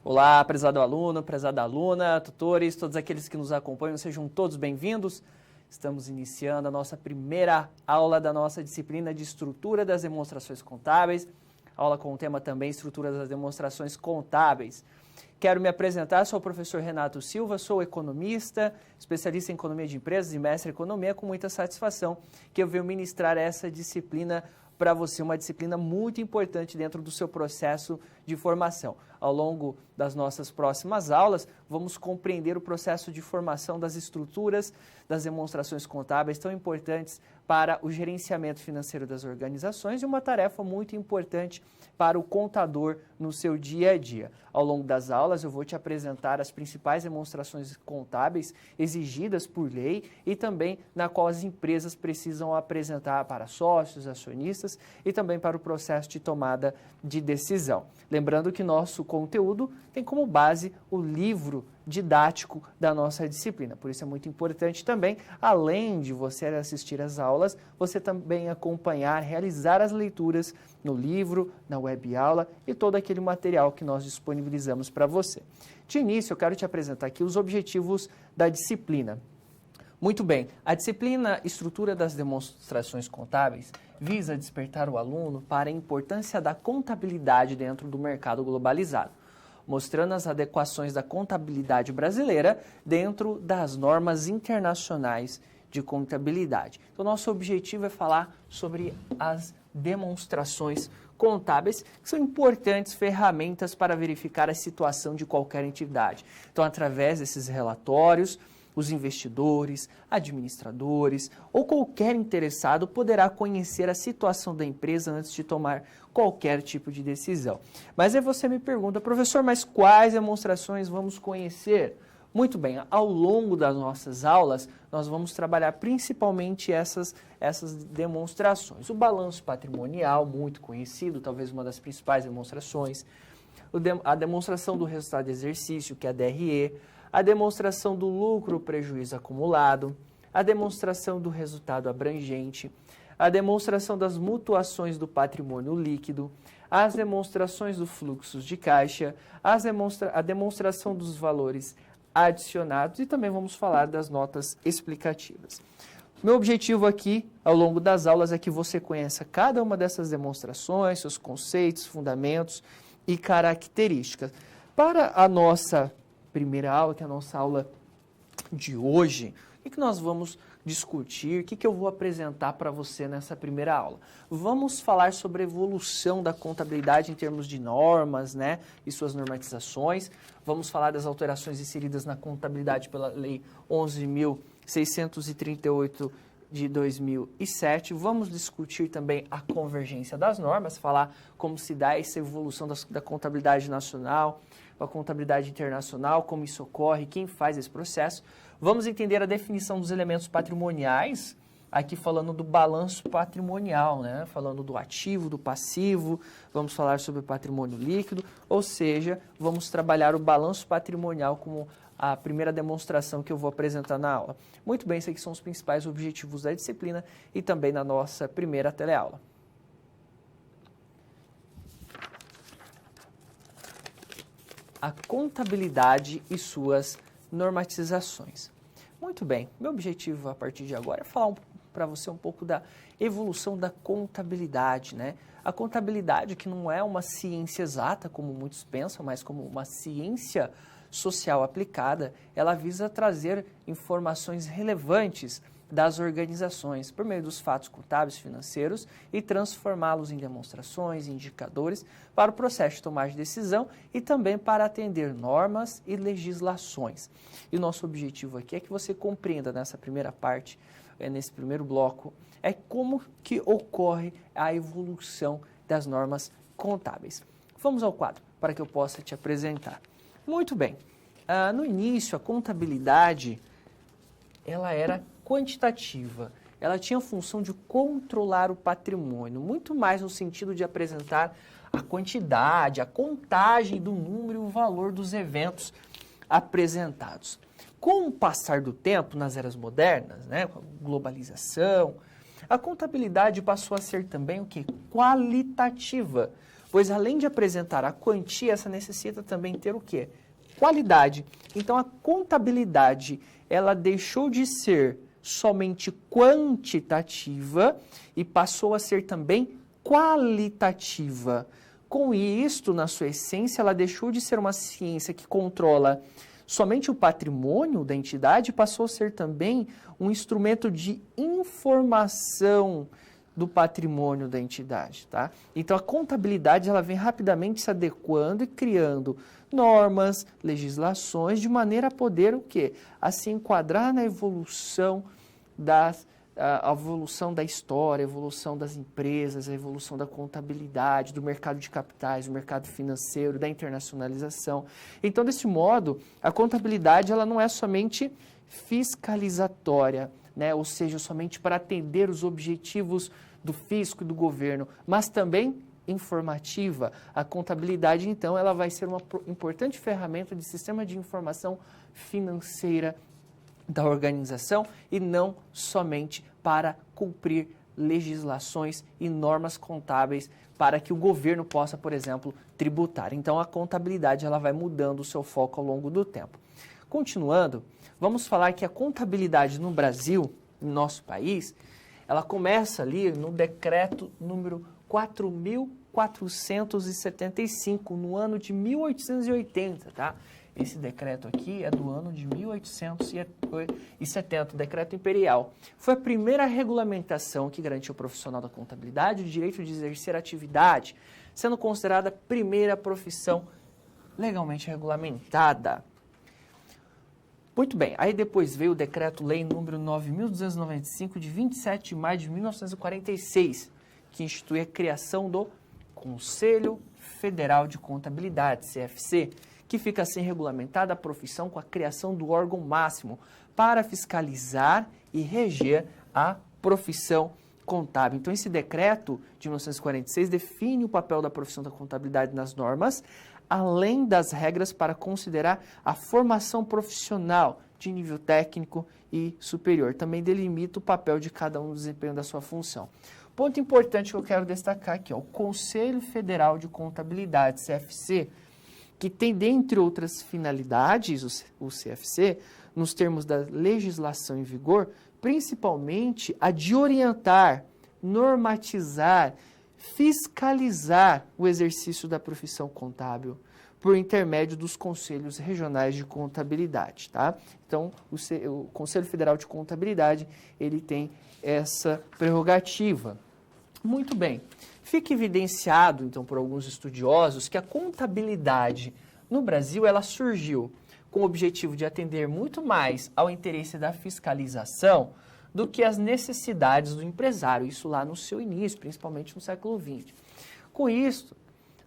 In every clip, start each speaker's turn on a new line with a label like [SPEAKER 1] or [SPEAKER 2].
[SPEAKER 1] Olá, prezado aluno, prezada aluna, tutores, todos aqueles que nos acompanham, sejam todos bem-vindos. Estamos iniciando a nossa primeira aula da nossa disciplina de Estrutura das Demonstrações Contábeis, aula com o tema também Estrutura das Demonstrações Contábeis. Quero me apresentar, sou o professor Renato Silva, sou economista, especialista em economia de empresas e mestre em economia, com muita satisfação que eu venho ministrar essa disciplina para você, uma disciplina muito importante dentro do seu processo de formação. Ao longo das nossas próximas aulas, vamos compreender o processo de formação das estruturas das demonstrações contábeis tão importantes para o gerenciamento financeiro das organizações e uma tarefa muito importante para o contador no seu dia a dia. Ao longo das aulas, eu vou te apresentar as principais demonstrações contábeis exigidas por lei e também na qual as empresas precisam apresentar para sócios, acionistas e também para o processo de tomada de decisão. Lembrando que nosso conteúdo tem como base o livro didático da nossa disciplina. Por isso é muito importante também, além de você assistir às aulas, você também acompanhar, realizar as leituras no livro, na web aula e todo aquele material que nós disponibilizamos para você. De início, eu quero te apresentar aqui os objetivos da disciplina. Muito bem, a disciplina Estrutura das Demonstrações Contábeis visa despertar o aluno para a importância da contabilidade dentro do mercado globalizado, mostrando as adequações da contabilidade brasileira dentro das normas internacionais de contabilidade. Então, nosso objetivo é falar sobre as demonstrações contábeis, que são importantes ferramentas para verificar a situação de qualquer entidade. Então, através desses relatórios, os investidores, administradores ou qualquer interessado poderá conhecer a situação da empresa antes de tomar qualquer tipo de decisão. Mas aí você me pergunta, professor, mas quais demonstrações vamos conhecer? Muito bem, ao longo das nossas aulas, nós vamos trabalhar principalmente essas demonstrações. O balanço patrimonial, muito conhecido, talvez uma das principais demonstrações. A demonstração do resultado de exercício, que é a DRE. A demonstração do lucro ou prejuízo acumulado, a demonstração do resultado abrangente, a demonstração das mutuações do patrimônio líquido, as demonstrações dos fluxos de caixa, a demonstração dos valores adicionados e também vamos falar das notas explicativas. Meu objetivo aqui, ao longo das aulas, é que você conheça cada uma dessas demonstrações, seus conceitos, fundamentos e características. Para a nossa primeira aula, que é a nossa aula de hoje, o que nós vamos discutir, o que eu vou apresentar para você nessa primeira aula? Vamos falar sobre a evolução da contabilidade em termos de normas, né, e suas normatizações. Vamos falar das alterações inseridas na contabilidade pela Lei 11.638 de 2007. Vamos discutir também a convergência das normas, falar como se dá essa evolução da contabilidade nacional, a contabilidade internacional, como isso ocorre, quem faz esse processo. Vamos entender a definição dos elementos patrimoniais, aqui falando do balanço patrimonial, né? Falando do ativo, do passivo, vamos falar sobre o patrimônio líquido, ou seja, vamos trabalhar o balanço patrimonial como a primeira demonstração que eu vou apresentar na aula. Muito bem, esses aqui são os principais objetivos da disciplina e também na nossa primeira teleaula. A contabilidade e suas normatizações. Muito bem, meu objetivo a partir de agora é falar para você um pouco da evolução da contabilidade, né? A contabilidade, que não é uma ciência exata, como muitos pensam, mas como uma ciência social aplicada, ela visa trazer informações relevantes das organizações por meio dos fatos contábeis financeiros e transformá-los em demonstrações, indicadores para o processo de tomada de decisão e também para atender normas e legislações. E o nosso objetivo aqui é que você compreenda nessa primeira parte, nesse primeiro bloco, é como que ocorre a evolução das normas contábeis. Vamos ao quadro para que eu possa te apresentar. Muito bem, no início a contabilidade ela era quantitativa, ela tinha a função de controlar o patrimônio, muito mais no sentido de apresentar a quantidade, a contagem do número e o valor dos eventos apresentados. Com o passar do tempo, nas eras modernas, né, com a globalização, a contabilidade passou a ser também o quê? Qualitativa, pois além de apresentar a quantia, essa necessita também ter o quê? Qualidade. Então, a contabilidade, ela deixou de ser somente quantitativa e passou a ser também qualitativa. Com isto, na sua essência, ela deixou de ser uma ciência que controla somente o patrimônio da entidade, passou a ser também um instrumento de informação do patrimônio da entidade, tá? Então, a contabilidade, ela vem rapidamente se adequando e criando normas, legislações, de maneira a poder o quê? A se enquadrar na evolução a evolução da história, a evolução das empresas, a evolução da contabilidade, do mercado de capitais, do mercado financeiro, da internacionalização. Então, desse modo, a contabilidade, ela não é somente fiscalizatória, né? Ou seja, somente para atender os objetivos do fisco e do governo, mas também informativa. A contabilidade, então, ela vai ser uma importante ferramenta de sistema de informação financeira da organização e não somente para cumprir legislações e normas contábeis para que o governo possa, por exemplo, tributar. Então, a contabilidade ela vai mudando o seu foco ao longo do tempo. Continuando, vamos falar que a contabilidade no Brasil, no nosso país, ela começa ali no decreto número 4.475, no ano de 1880, tá? Esse decreto aqui é do ano de 1870, o decreto imperial. Foi a primeira regulamentação que garantiu ao profissional da contabilidade o direito de exercer a atividade, sendo considerada a primeira profissão legalmente regulamentada. Muito bem, aí depois veio o decreto-lei número 9.295, de 27 de maio de 1946, que institui a criação do Conselho Federal de Contabilidade, CFC, que fica assim regulamentada a profissão com a criação do órgão máximo para fiscalizar e reger a profissão contábil. Então, esse decreto de 1946 define o papel da profissão da contabilidade nas normas, além das regras para considerar a formação profissional de nível técnico e superior. Também delimita o papel de cada um no desempenho da sua função. Ponto importante que eu quero destacar aqui, ó, o Conselho Federal de Contabilidade, CFC, que tem, dentre outras finalidades, o CFC, nos termos da legislação em vigor, principalmente a de orientar, normatizar, fiscalizar o exercício da profissão contábil por intermédio dos conselhos regionais de contabilidade, tá? Então, o Conselho Federal de Contabilidade, ele tem essa prerrogativa. Muito bem. Fica evidenciado, então, por alguns estudiosos, que a contabilidade no Brasil ela surgiu com o objetivo de atender muito mais ao interesse da fiscalização do que às necessidades do empresário, isso lá no seu início, principalmente no século XX. Com isso,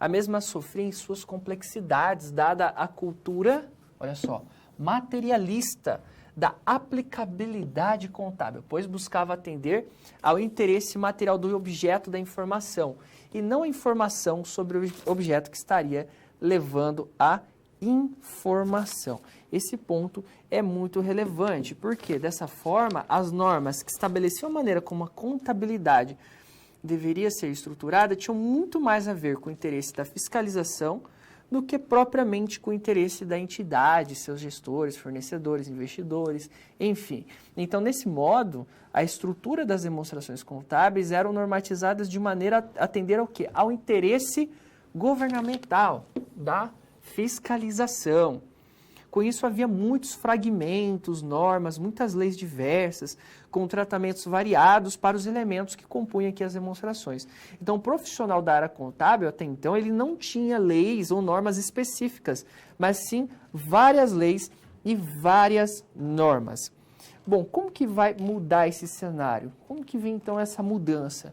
[SPEAKER 1] a mesma sofria em suas complexidades, dada a cultura, olha só, materialista da aplicabilidade contábil, pois buscava atender ao interesse material do objeto da informação e não a informação sobre o objeto que estaria levando a informação. Esse ponto é muito relevante, porque dessa forma as normas que estabeleciam a maneira como a contabilidade deveria ser estruturada tinham muito mais a ver com o interesse da fiscalização do que propriamente com o interesse da entidade, seus gestores, fornecedores, investidores, enfim. Então, nesse modo, a estrutura das demonstrações contábeis eram normatizadas de maneira a atender ao quê? Ao interesse governamental da fiscalização. Com isso, havia muitos fragmentos, normas, muitas leis diversas, com tratamentos variados para os elementos que compunham aqui as demonstrações. Então, o profissional da área contábil, até então, ele não tinha leis ou normas específicas, mas sim várias leis e várias normas. Bom, como que vai mudar esse cenário? Como que vem, então, essa mudança?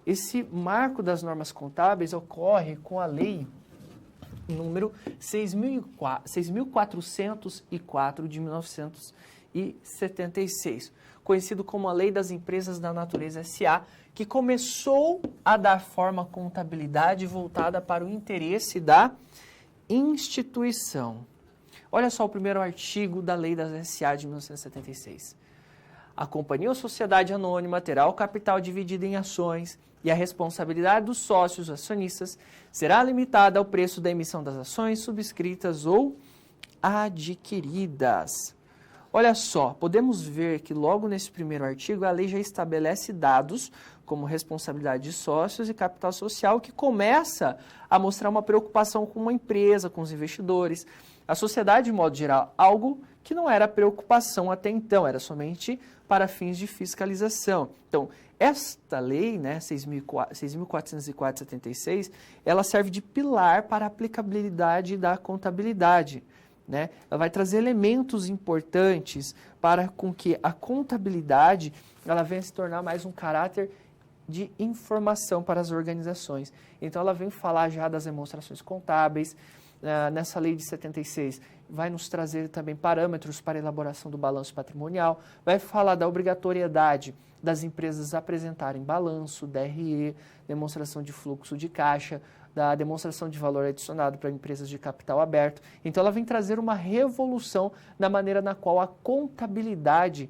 [SPEAKER 1] Esse marco das normas contábeis ocorre com a lei número 6.404 de 1976, conhecido como a Lei das Empresas da Natureza S.A., que começou a dar forma à contabilidade voltada para o interesse da instituição. Olha só o primeiro artigo da Lei das S.A. de 1976. A companhia ou sociedade anônima terá o capital dividido em ações e a responsabilidade dos sócios acionistas será limitada ao preço da emissão das ações subscritas ou adquiridas. Olha só, podemos ver que logo nesse primeiro artigo a lei já estabelece dados como responsabilidade de sócios e capital social, que começa a mostrar uma preocupação com uma empresa, com os investidores, a sociedade de modo geral, algo que não era preocupação até então, era somente para fins de fiscalização. Então, esta lei, né, 6.404/76, ela serve de pilar para a aplicabilidade da contabilidade. Né? Ela vai trazer elementos importantes para com que a contabilidade ela venha se tornar mais um caráter de informação para as organizações. Então, ela vem falar já das demonstrações contábeis. Nessa lei de 76, vai nos trazer também parâmetros para a elaboração do balanço patrimonial, vai falar da obrigatoriedade das empresas apresentarem balanço, DRE, demonstração de fluxo de caixa, da demonstração de valor adicionado para empresas de capital aberto. Então, ela vem trazer uma revolução na maneira na qual a contabilidade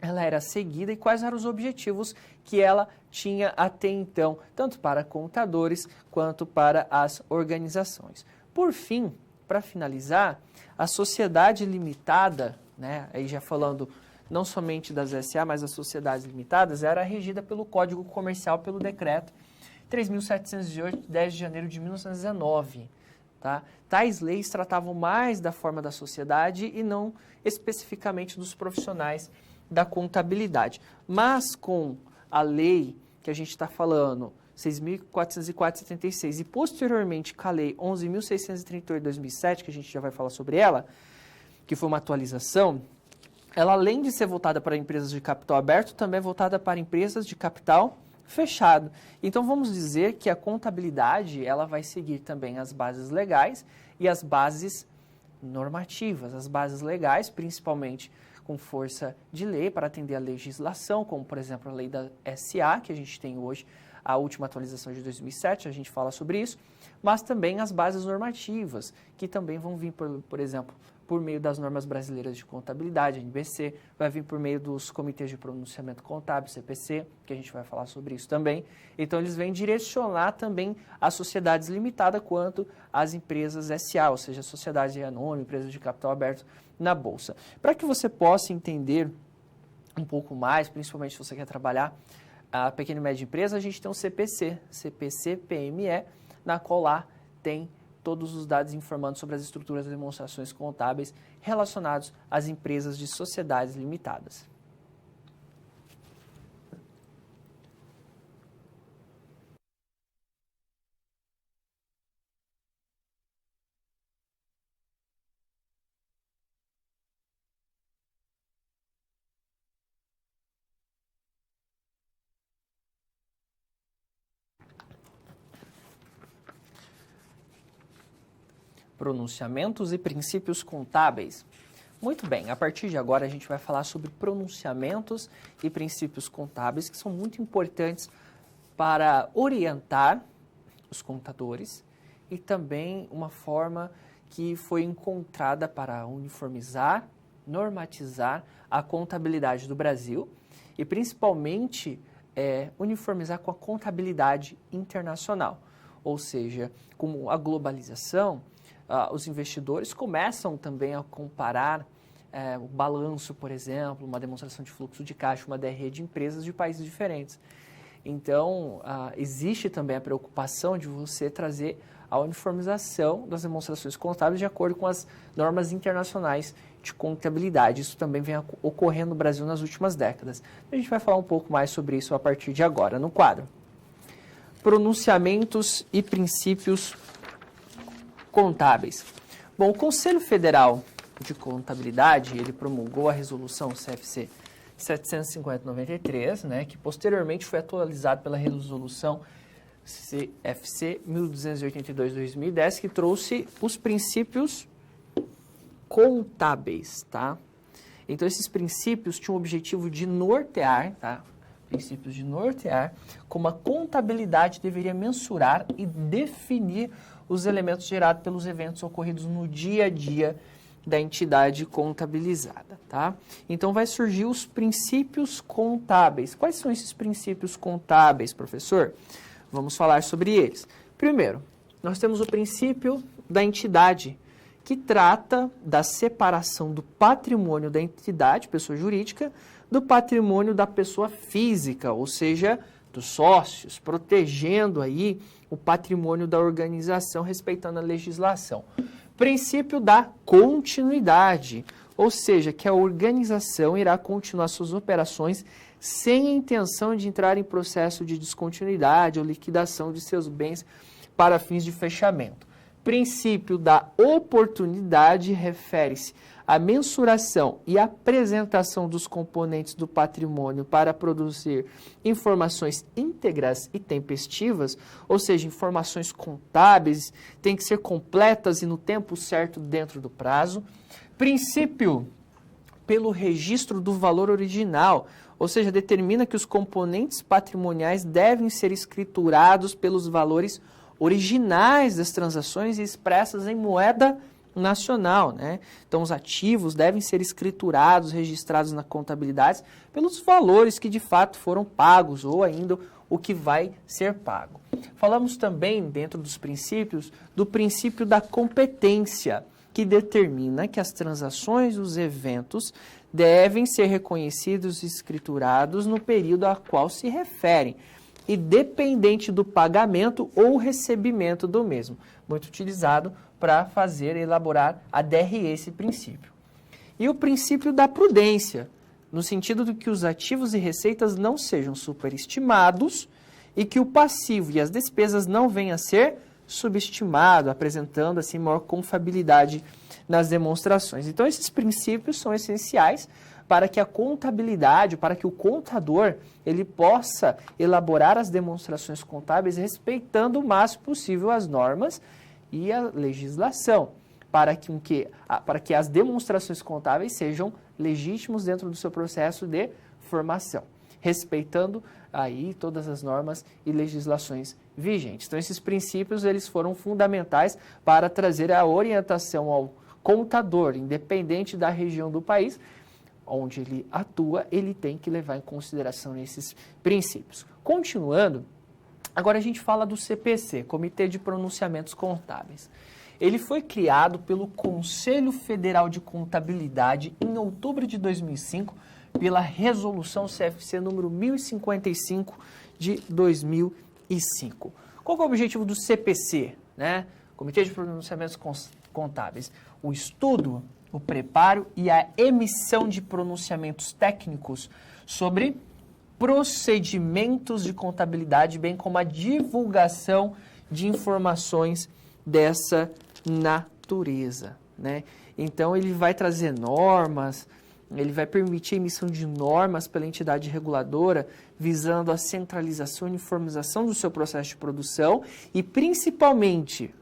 [SPEAKER 1] ela era seguida e quais eram os objetivos que ela tinha até então, tanto para contadores quanto para as organizações. Por fim, para finalizar, a sociedade limitada, né, aí já falando não somente das SA, mas das sociedades limitadas, era regida pelo Código Comercial, pelo decreto 3.708, de 10 de janeiro de 1919. Tá? Tais leis tratavam mais da forma da sociedade e não especificamente dos profissionais da contabilidade. Mas com a lei que a gente está falando, 6.404/76, e posteriormente com a lei 11.638 de 2007, que a gente já vai falar sobre ela, que foi uma atualização, ela além de ser voltada para empresas de capital aberto, também é voltada para empresas de capital fechado. Então, vamos dizer que a contabilidade ela vai seguir também as bases legais e as bases normativas. As bases legais, principalmente com força de lei para atender a legislação, como, por exemplo, a lei da SA, que a gente tem hoje, a última atualização de 2007, a gente fala sobre isso, mas também as bases normativas, que também vão vir, por exemplo, por meio das normas brasileiras de contabilidade, NBC, vai vir por meio dos comitês de pronunciamento contábil, CPC, que a gente vai falar sobre isso também. Então, eles vêm direcionar também as sociedades limitadas quanto às empresas SA, ou seja, sociedade anônima, empresas de capital aberto na Bolsa. Para que você possa entender um pouco mais, principalmente se você quer trabalhar a pequena e média empresa, a gente tem um CPC-PME, na qual lá tem todos os dados informando sobre as estruturas de demonstrações contábeis relacionados às empresas de sociedades limitadas. Pronunciamentos e princípios contábeis. Muito bem, a partir de agora a gente vai falar sobre pronunciamentos e princípios contábeis, que são muito importantes para orientar os contadores e também uma forma que foi encontrada para uniformizar, normatizar a contabilidade do Brasil e principalmente uniformizar com a contabilidade internacional, ou seja, com a globalização, os investidores começam também a comparar o balanço, por exemplo, uma demonstração de fluxo de caixa, uma DRE de empresas de países diferentes. Então, existe também a preocupação de você trazer a uniformização das demonstrações contábeis de acordo com as normas internacionais de contabilidade. Isso também vem ocorrendo no Brasil nas últimas décadas. A gente vai falar um pouco mais sobre isso a partir de agora, no quadro. Pronunciamentos e princípios contábeis. Bom, o Conselho Federal de Contabilidade, ele promulgou a resolução CFC 750/93, né, que posteriormente foi atualizado pela resolução CFC 1282/2010, que trouxe os princípios contábeis, tá? Então, esses princípios tinham o objetivo de nortear, tá? Princípios de nortear como a contabilidade deveria mensurar e definir os elementos gerados pelos eventos ocorridos no dia a dia da entidade contabilizada, tá? Então, vai surgir os princípios contábeis. Quais são esses princípios contábeis, professor? Vamos falar sobre eles. Primeiro, nós temos o princípio da entidade, que trata da separação do patrimônio da entidade, pessoa jurídica, do patrimônio da pessoa física, ou seja, dos sócios, protegendo aí o patrimônio da organização, respeitando a legislação. Princípio da continuidade, ou seja, que a organização irá continuar suas operações sem a intenção de entrar em processo de descontinuidade ou liquidação de seus bens para fins de fechamento. Princípio da oportunidade refere-se à mensuração e apresentação dos componentes do patrimônio para produzir informações íntegras e tempestivas, ou seja, informações contábeis, têm que ser completas e no tempo certo dentro do prazo. Princípio pelo registro do valor original, ou seja, determina que os componentes patrimoniais devem ser escriturados pelos valores originais das transações e expressas em moeda nacional, né? Então, os ativos devem ser escriturados, registrados na contabilidade pelos valores que de fato foram pagos ou ainda o que vai ser pago. Falamos também, dentro dos princípios, do princípio da competência, que determina que as transações, os eventos, devem ser reconhecidos e escriturados no período a qual se referem, independente do pagamento ou recebimento do mesmo, muito utilizado para elaborar a DRE, esse princípio. E o princípio da prudência, no sentido de que os ativos e receitas não sejam superestimados e que o passivo e as despesas não venham a ser subestimado, apresentando assim maior confiabilidade nas demonstrações. Então, esses princípios são essenciais para que a contabilidade, para que o contador, ele possa elaborar as demonstrações contábeis respeitando o máximo possível as normas e a legislação, para que as demonstrações contábeis sejam legítimos dentro do seu processo de formação, respeitando aí todas as normas e legislações vigentes. Então, esses princípios, eles foram fundamentais para trazer a orientação ao contador, independente da região do país onde ele atua, ele tem que levar em consideração esses princípios. Continuando, agora a gente fala do CPC, Comitê de Pronunciamentos Contábeis. Ele foi criado pelo Conselho Federal de Contabilidade em outubro de 2005, pela Resolução CFC número 1055 de 2005. Qual é o objetivo do CPC, né? Comitê de Pronunciamentos Contábeis? O estudo, o preparo e a emissão de pronunciamentos técnicos sobre procedimentos de contabilidade, bem como a divulgação de informações dessa natureza, né? Então, ele vai trazer normas, ele vai permitir a emissão de normas pela entidade reguladora, visando a centralização e uniformização do seu processo de produção e, principalmente,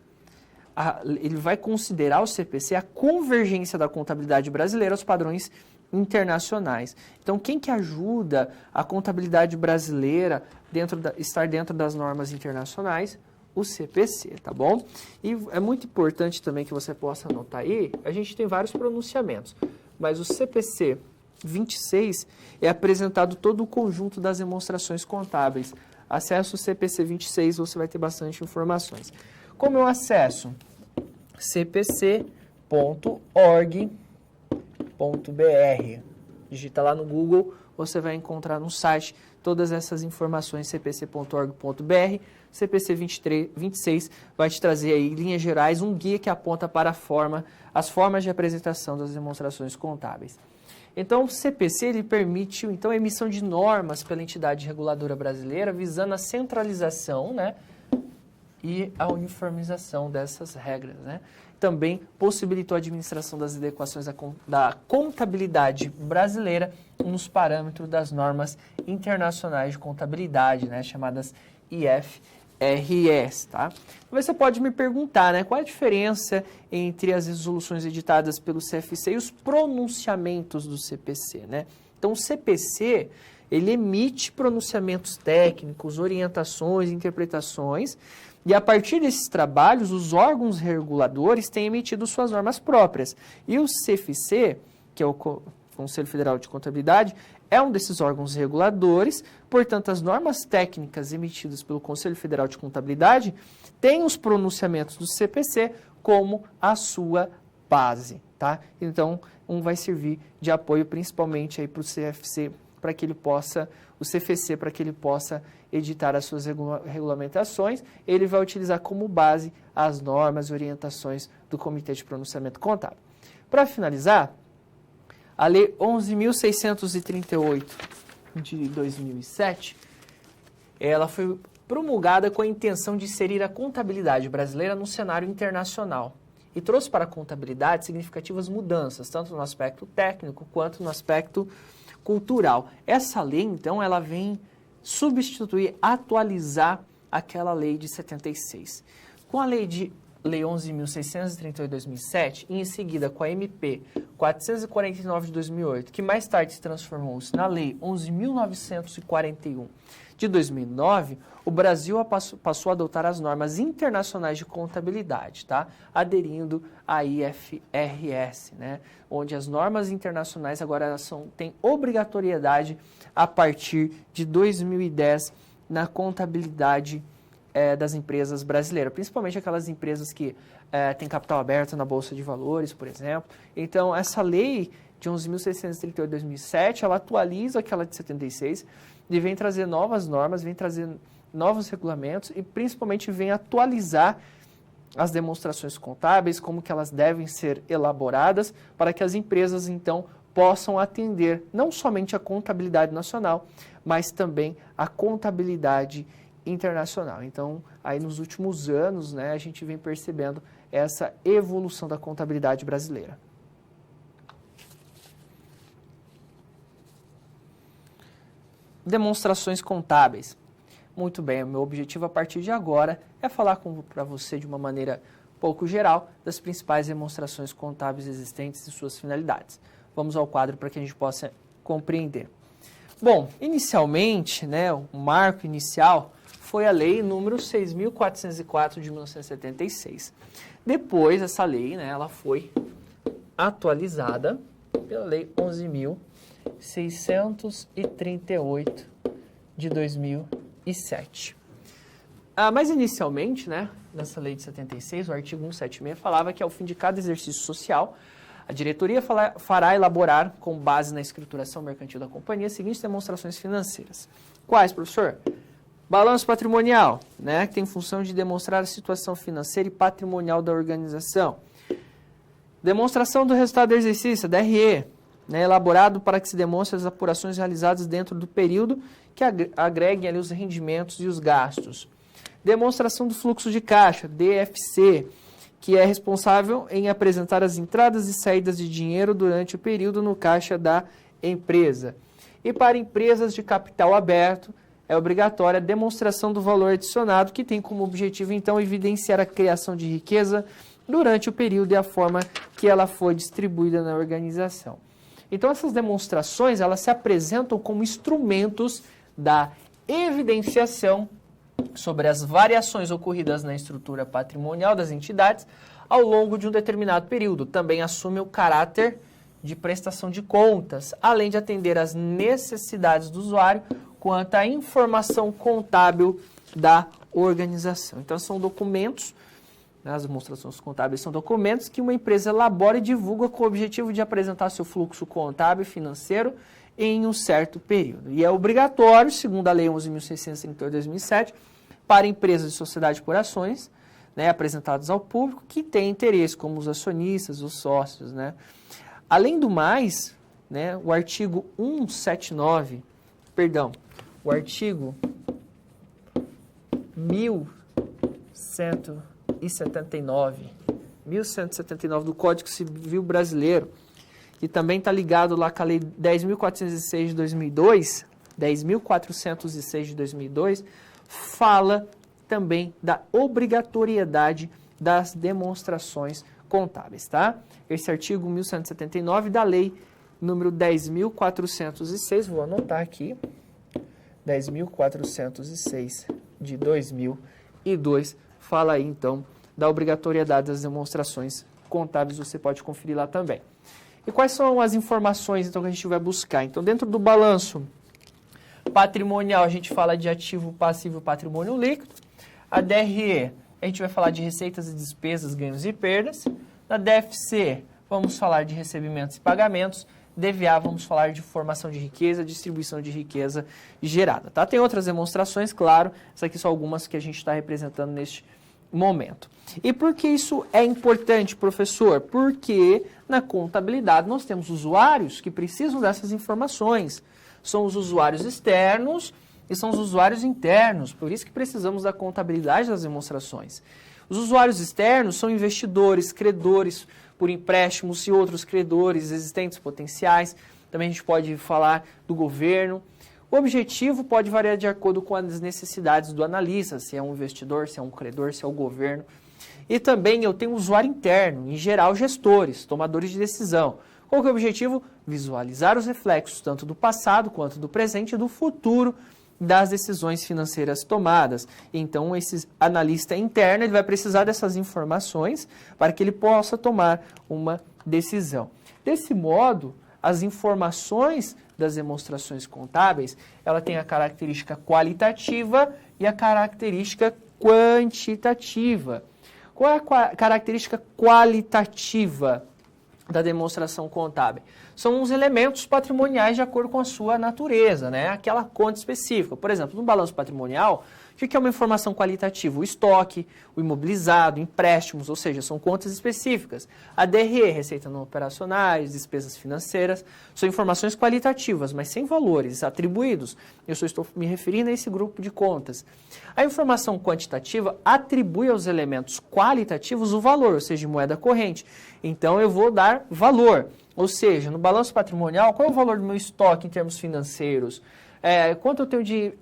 [SPEAKER 1] ele vai considerar o CPC a convergência da contabilidade brasileira aos padrões internacionais. Então, quem que ajuda a contabilidade brasileira estar dentro das normas internacionais? O CPC, tá bom? E é muito importante também que você possa anotar aí, a gente tem vários pronunciamentos, mas o CPC 26 é apresentado todo o conjunto das demonstrações contábeis. Acesse o CPC 26, você vai ter bastante informações. Como eu acesso? cpc.org.br. Digita lá no Google, você vai encontrar no site todas essas informações, cpc.org.br. CPC 26 vai te trazer aí, em linhas gerais, um guia que aponta para as formas de apresentação das demonstrações contábeis. Então, o CPC ele permite então, a emissão de normas pela entidade reguladora brasileira, visando a centralização, né, e a uniformização dessas regras, né? Também possibilitou a administração das adequações da contabilidade brasileira nos parâmetros das normas internacionais de contabilidade, né, chamadas IFRS, tá? Você pode me perguntar, né, qual a diferença entre as resoluções editadas pelo CFC e os pronunciamentos do CPC, né? Então, o CPC, ele emite pronunciamentos técnicos, orientações, interpretações, e a partir desses trabalhos, os órgãos reguladores têm emitido suas normas próprias. E o CFC, que é o Conselho Federal de Contabilidade, é um desses órgãos reguladores, portanto, as normas técnicas emitidas pelo Conselho Federal de Contabilidade têm os pronunciamentos do CPC como a sua base, tá? Então, vai servir de apoio principalmente aí para o CFC, para que ele possa, o CFC, para que ele possa editar as suas regulamentações. Ele vai utilizar como base as normas e orientações do Comitê de Pronunciamento Contábil. Para finalizar, a Lei 11.638 de 2007, ela foi promulgada com a intenção de inserir a contabilidade brasileira no cenário internacional e trouxe para a contabilidade significativas mudanças, tanto no aspecto técnico quanto no aspecto cultural. Essa lei, então, ela vem substituir, atualizar aquela lei de 76. Com a Lei 11.638 de 2007, e em seguida com a MP 449 de 2008, que mais tarde se transformou-se na Lei 11.941 de 2009, o Brasil passou a adotar as normas internacionais de contabilidade, tá? Aderindo à IFRS, né? Onde as normas internacionais agora têm obrigatoriedade a partir de 2010 na contabilidade das empresas brasileiras, principalmente aquelas empresas que têm capital aberto na Bolsa de Valores, por exemplo. Então, essa lei de 11.638 de 2007, ela atualiza aquela de 76 e vem trazer novas normas, vem trazer novos regulamentos e principalmente vem atualizar as demonstrações contábeis, como que elas devem ser elaboradas para que as empresas, então, possam atender não somente a contabilidade nacional, mas também a contabilidade internacional. Então, aí nos últimos anos, né, a gente vem percebendo essa evolução da contabilidade brasileira. Demonstrações contábeis. Muito bem, o meu objetivo a partir de agora é falar para você de uma maneira pouco geral das principais demonstrações contábeis existentes e suas finalidades. Vamos ao quadro para que a gente possa compreender. Bom, inicialmente, né, o marco inicial foi a Lei número 6.404 de 1976. Depois, essa lei, né, ela foi atualizada pela Lei 11.638 de 2007. Mas inicialmente, né, nessa lei de 76, o artigo 176 falava que ao fim de cada exercício social, a diretoria fará elaborar, com base na escrituração mercantil da companhia, as seguintes demonstrações financeiras. Quais, professor? Balanço patrimonial, né, que tem função de demonstrar a situação financeira e patrimonial da organização. Demonstração do resultado do exercício, DRE, né, elaborado para que se demonstre as apurações realizadas dentro do período que agreguem ali os rendimentos e os gastos. Demonstração do fluxo de caixa, DFC, que é responsável em apresentar as entradas e saídas de dinheiro durante o período no caixa da empresa. E para empresas de capital aberto, é obrigatória a demonstração do valor adicionado, que tem como objetivo, então, evidenciar a criação de riqueza durante o período e a forma que ela foi distribuída na organização. Então, essas demonstrações, elas se apresentam como instrumentos da evidenciação sobre as variações ocorridas na estrutura patrimonial das entidades ao longo de um determinado período. Também assume o caráter de prestação de contas, além de atender às necessidades do usuário quanto à informação contábil da organização. Então, são documentos, né, as demonstrações contábeis são documentos que uma empresa elabora e divulga com o objetivo de apresentar seu fluxo contábil e financeiro em um certo período. E é obrigatório, segundo a Lei 11.638 de 2007, para empresas de sociedade por ações, né, apresentadas ao público, que têm interesse, como os acionistas, os sócios, né. Além do mais, né, o artigo 1179 do Código Civil Brasileiro, que também está ligado lá com a Lei 10.406 de 2002, 10.406 de 2002, fala também da obrigatoriedade das demonstrações contábeis, tá? Esse artigo 1179 da Lei número 10.406, vou anotar aqui, 10.406 de 2002. Fala aí, então, da obrigatoriedade das demonstrações contábeis, você pode conferir lá também. E quais são as informações, então, que a gente vai buscar? Então, dentro do balanço patrimonial, a gente fala de ativo, passivo, patrimônio líquido. A DRE, a gente vai falar de receitas e despesas, ganhos e perdas. Na DFC, vamos falar de recebimentos e pagamentos. DVA, vamos falar de formação de riqueza, distribuição de riqueza gerada. Tá? Tem outras demonstrações, claro. Essas aqui são algumas que a gente está representando neste momento. E por que isso é importante, professor? Porque na contabilidade nós temos usuários que precisam dessas informações. São os usuários externos e são os usuários internos. Por isso que precisamos da contabilidade das demonstrações. Os usuários externos são investidores, credores por empréstimos e outros credores existentes potenciais. Também a gente pode falar do governo. O objetivo pode variar de acordo com as necessidades do analista, se é um investidor, se é um credor, se é o governo. E também eu tenho um usuário interno, em geral gestores, tomadores de decisão. Qual que é o objetivo? Visualizar os reflexos tanto do passado quanto do presente e do futuro das decisões financeiras tomadas. Então, esse analista interno ele vai precisar dessas informações para que ele possa tomar uma decisão. Desse modo, as informações das demonstrações contábeis, ela tem a característica qualitativa e a característica quantitativa. Qual é a característica qualitativa da demonstração contábil? São os elementos patrimoniais de acordo com a sua natureza, né? Aquela conta específica. Por exemplo, no balanço patrimonial, o que é uma informação qualitativa? O estoque, o imobilizado, empréstimos, ou seja, são contas específicas. A DRE, receita não operacionais, despesas financeiras, são informações qualitativas, mas sem valores atribuídos. Eu só estou me referindo a esse grupo de contas. A informação quantitativa atribui aos elementos qualitativos o valor, ou seja, moeda corrente. Então, eu vou dar valor. Ou seja, no balanço patrimonial, qual é o valor do meu estoque em termos financeiros? Quanto eu tenho de,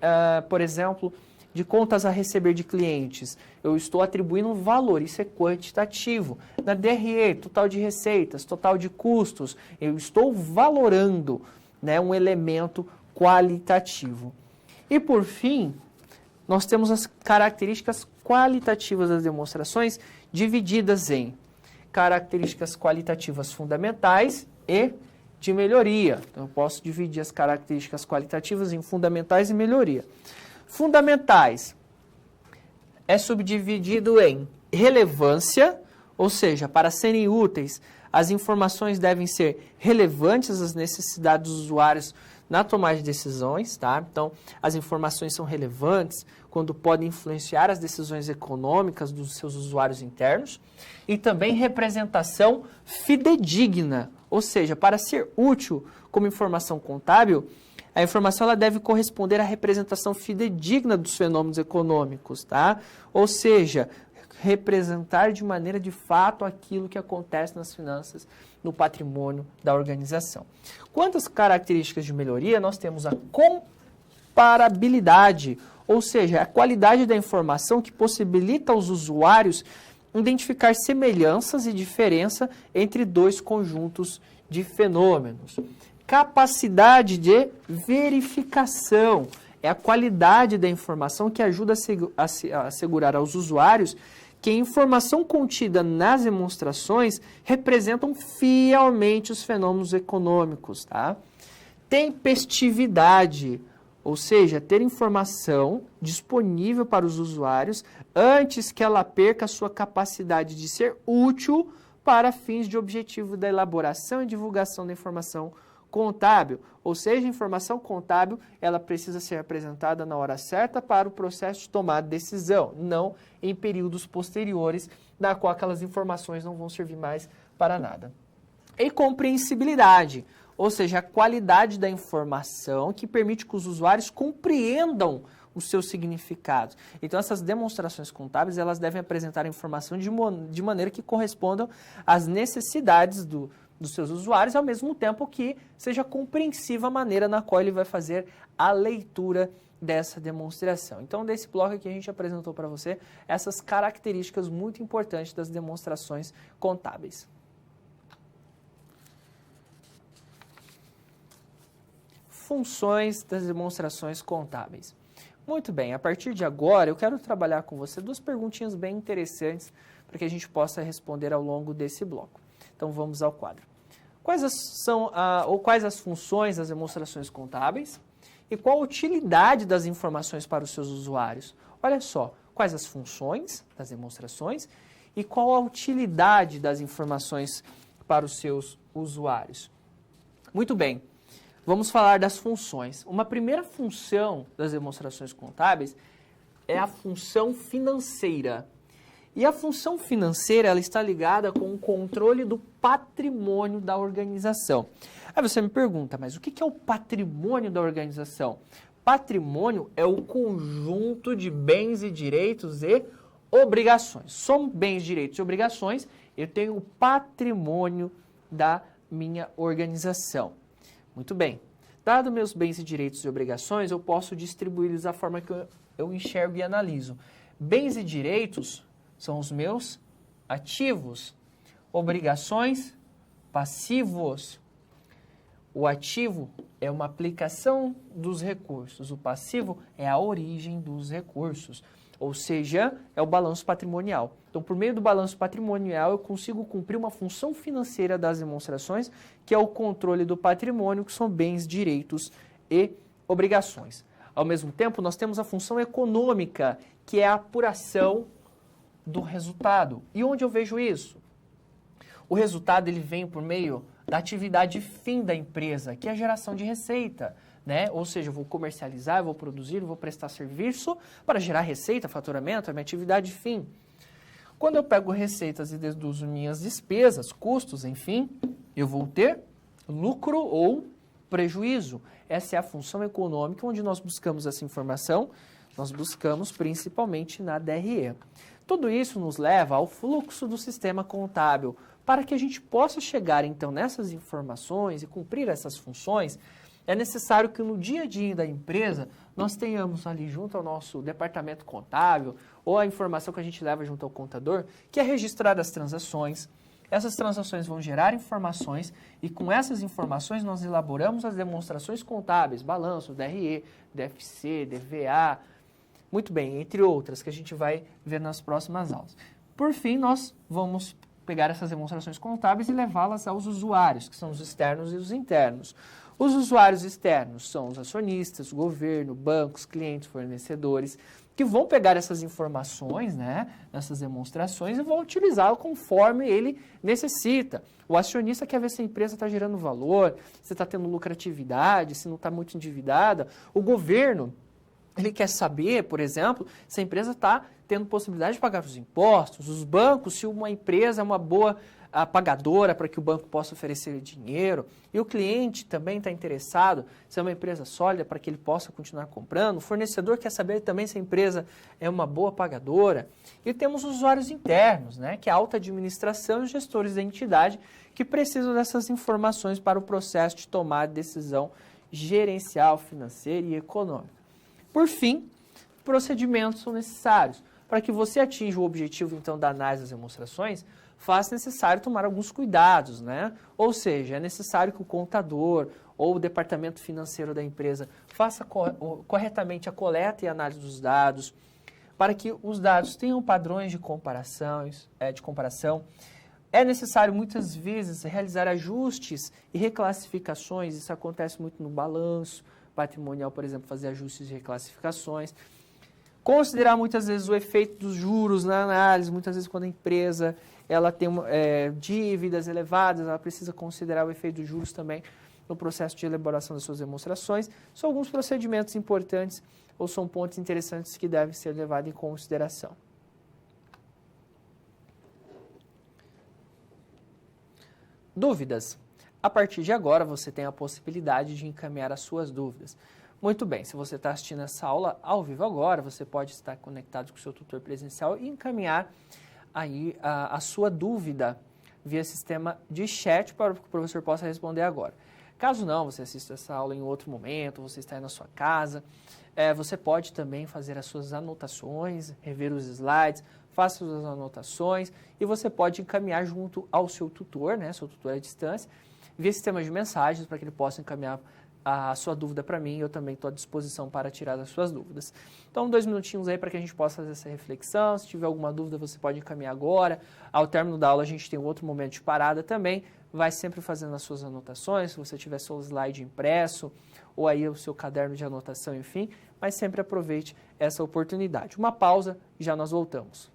[SPEAKER 1] por exemplo, de contas a receber de clientes? Eu estou atribuindo um valor, isso é quantitativo. Na DRE, total de receitas, total de custos, eu estou valorando, né, um elemento qualitativo. E por fim, nós temos as características qualitativas das demonstrações divididas em características qualitativas fundamentais e de melhoria. Então, eu posso dividir as características qualitativas em fundamentais e melhoria. Fundamentais é subdividido em relevância, ou seja, para serem úteis, as informações devem ser relevantes às necessidades dos usuários na tomada de decisões, tá? Então, as informações são relevantes quando podem influenciar as decisões econômicas dos seus usuários internos. E também representação fidedigna, ou seja, para ser útil como informação contábil, a informação ela deve corresponder à representação fidedigna dos fenômenos econômicos, tá? Ou seja, representar de maneira de fato aquilo que acontece nas finanças, no patrimônio da organização. Quanto às características de melhoria, nós temos a comparabilidade, ou seja, a qualidade da informação que possibilita aos usuários identificar semelhanças e diferença entre dois conjuntos de fenômenos. Capacidade de verificação é a qualidade da informação que ajuda a assegurar aos usuários que a informação contida nas demonstrações representam fielmente os fenômenos econômicos, tá? Tempestividade, ou seja, ter informação disponível para os usuários antes que ela perca a sua capacidade de ser útil para fins de objetivo da elaboração e divulgação da informação contábil, ou seja, a informação contábil, ela precisa ser apresentada na hora certa para o processo de tomada de decisão, não em períodos posteriores, na qual aquelas informações não vão servir mais para nada. E compreensibilidade, ou seja, a qualidade da informação que permite que os usuários compreendam os seus significados. Então, essas demonstrações contábeis, elas devem apresentar a informação de maneira que correspondam às necessidades dos seus usuários, ao mesmo tempo que seja compreensiva a maneira na qual ele vai fazer a leitura dessa demonstração. Então, desse bloco aqui a gente apresentou para você essas características muito importantes das demonstrações contábeis. funções das demonstrações contábeis. Muito bem, a partir de agora eu quero trabalhar com você duas perguntinhas bem interessantes para que a gente possa responder ao longo desse bloco. Então vamos ao quadro. Quais as funções das demonstrações contábeis e qual a utilidade das informações para os seus usuários? Olha só, quais as funções das demonstrações e qual a utilidade das informações para os seus usuários? Muito bem, vamos falar das funções. Uma primeira função das demonstrações contábeis é a função financeira. E a função financeira ela está ligada com o controle do patrimônio da organização. Aí você me pergunta, mas o que é o patrimônio da organização? Patrimônio é o conjunto de bens e direitos e obrigações. São bens, direitos e obrigações, eu tenho o patrimônio da minha organização. Muito bem. Dado meus bens e direitos e obrigações, eu posso distribuí-los da forma que eu enxergo e analiso. Bens e direitos são os meus ativos. Obrigações, passivos. O ativo é uma aplicação dos recursos. O passivo é a origem dos recursos. Ou seja, é o balanço patrimonial. Então, por meio do balanço patrimonial, eu consigo cumprir uma função financeira das demonstrações, que é o controle do patrimônio, que são bens, direitos e obrigações. Ao mesmo tempo, nós temos a função econômica, que é a apuração do resultado. E onde eu vejo isso? O resultado ele vem por meio da atividade fim da empresa, que é a geração de receita, né? Ou seja, eu vou comercializar, eu vou produzir, eu vou prestar serviço para gerar receita, faturamento, é minha atividade fim. Quando eu pego receitas e deduzo minhas despesas, custos, enfim, eu vou ter lucro ou prejuízo. Essa é a função econômica, onde nós buscamos essa informação, nós buscamos principalmente na DRE. Tudo isso nos leva ao fluxo do sistema contábil. Para que a gente possa chegar, então, nessas informações e cumprir essas funções, é necessário que no dia a dia da empresa nós tenhamos ali junto ao nosso departamento contábil ou a informação que a gente leva junto ao contador, que é registrar as transações. Essas transações vão gerar informações e com essas informações nós elaboramos as demonstrações contábeis, balanço, DRE, DFC, DVA, muito bem, entre outras que a gente vai ver nas próximas aulas. Por fim, nós vamos pegar essas demonstrações contábeis e levá-las aos usuários, que são os externos e os internos. Os usuários externos são os acionistas, o governo, bancos, clientes, fornecedores, que vão pegar essas informações, né, nessas demonstrações e vão utilizá-las conforme ele necessita. O acionista quer ver se a empresa está gerando valor, se está tendo lucratividade, se não está muito endividada. O governo, ele quer saber, por exemplo, se a empresa está tendo possibilidade de pagar os impostos. Os bancos, se uma empresa é uma boa pagadora para que o banco possa oferecer dinheiro. E o cliente também está interessado se é uma empresa sólida para que ele possa continuar comprando. O fornecedor quer saber também se a empresa é uma boa pagadora. E temos os usuários internos, né, que é a alta administração e os gestores da entidade que precisam dessas informações para o processo de tomar decisão gerencial, financeira e econômica. Por fim, procedimentos são necessários. Para que você atinja o objetivo, então, da análise das demonstrações, faz necessário tomar alguns cuidados, né? Ou seja, é necessário que o contador ou o departamento financeiro da empresa faça corretamente a coleta e análise dos dados, para que os dados tenham padrões de comparação. É necessário, muitas vezes, realizar ajustes e reclassificações. Isso acontece muito no balanço patrimonial, por exemplo, fazer ajustes e reclassificações. Considerar muitas vezes o efeito dos juros na análise, muitas vezes quando a empresa ela tem dívidas elevadas, ela precisa considerar o efeito dos juros também no processo de elaboração das suas demonstrações. São alguns procedimentos importantes ou são pontos interessantes que devem ser levados em consideração. Dúvidas? A partir de agora você tem a possibilidade de encaminhar as suas dúvidas. Muito bem, se você está assistindo essa aula ao vivo agora, você pode estar conectado com o seu tutor presencial e encaminhar aí a sua dúvida via sistema de chat para que o professor possa responder agora. Caso não, você assista essa aula em outro momento, você está aí na sua casa, você pode também fazer as suas anotações, rever os slides, faça suas anotações e você pode encaminhar junto ao seu tutor, né, seu tutor à distância, via sistema de mensagens para que ele possa encaminhar a sua dúvida para mim, eu também estou à disposição para tirar as suas dúvidas. Então, 2 minutinhos aí para que a gente possa fazer essa reflexão. Se tiver alguma dúvida, você pode encaminhar agora. Ao término da aula, a gente tem um outro momento de parada também. Vai sempre fazendo as suas anotações, se você tiver seu slide impresso, ou aí o seu caderno de anotação, enfim, mas sempre aproveite essa oportunidade. Uma pausa e já nós voltamos.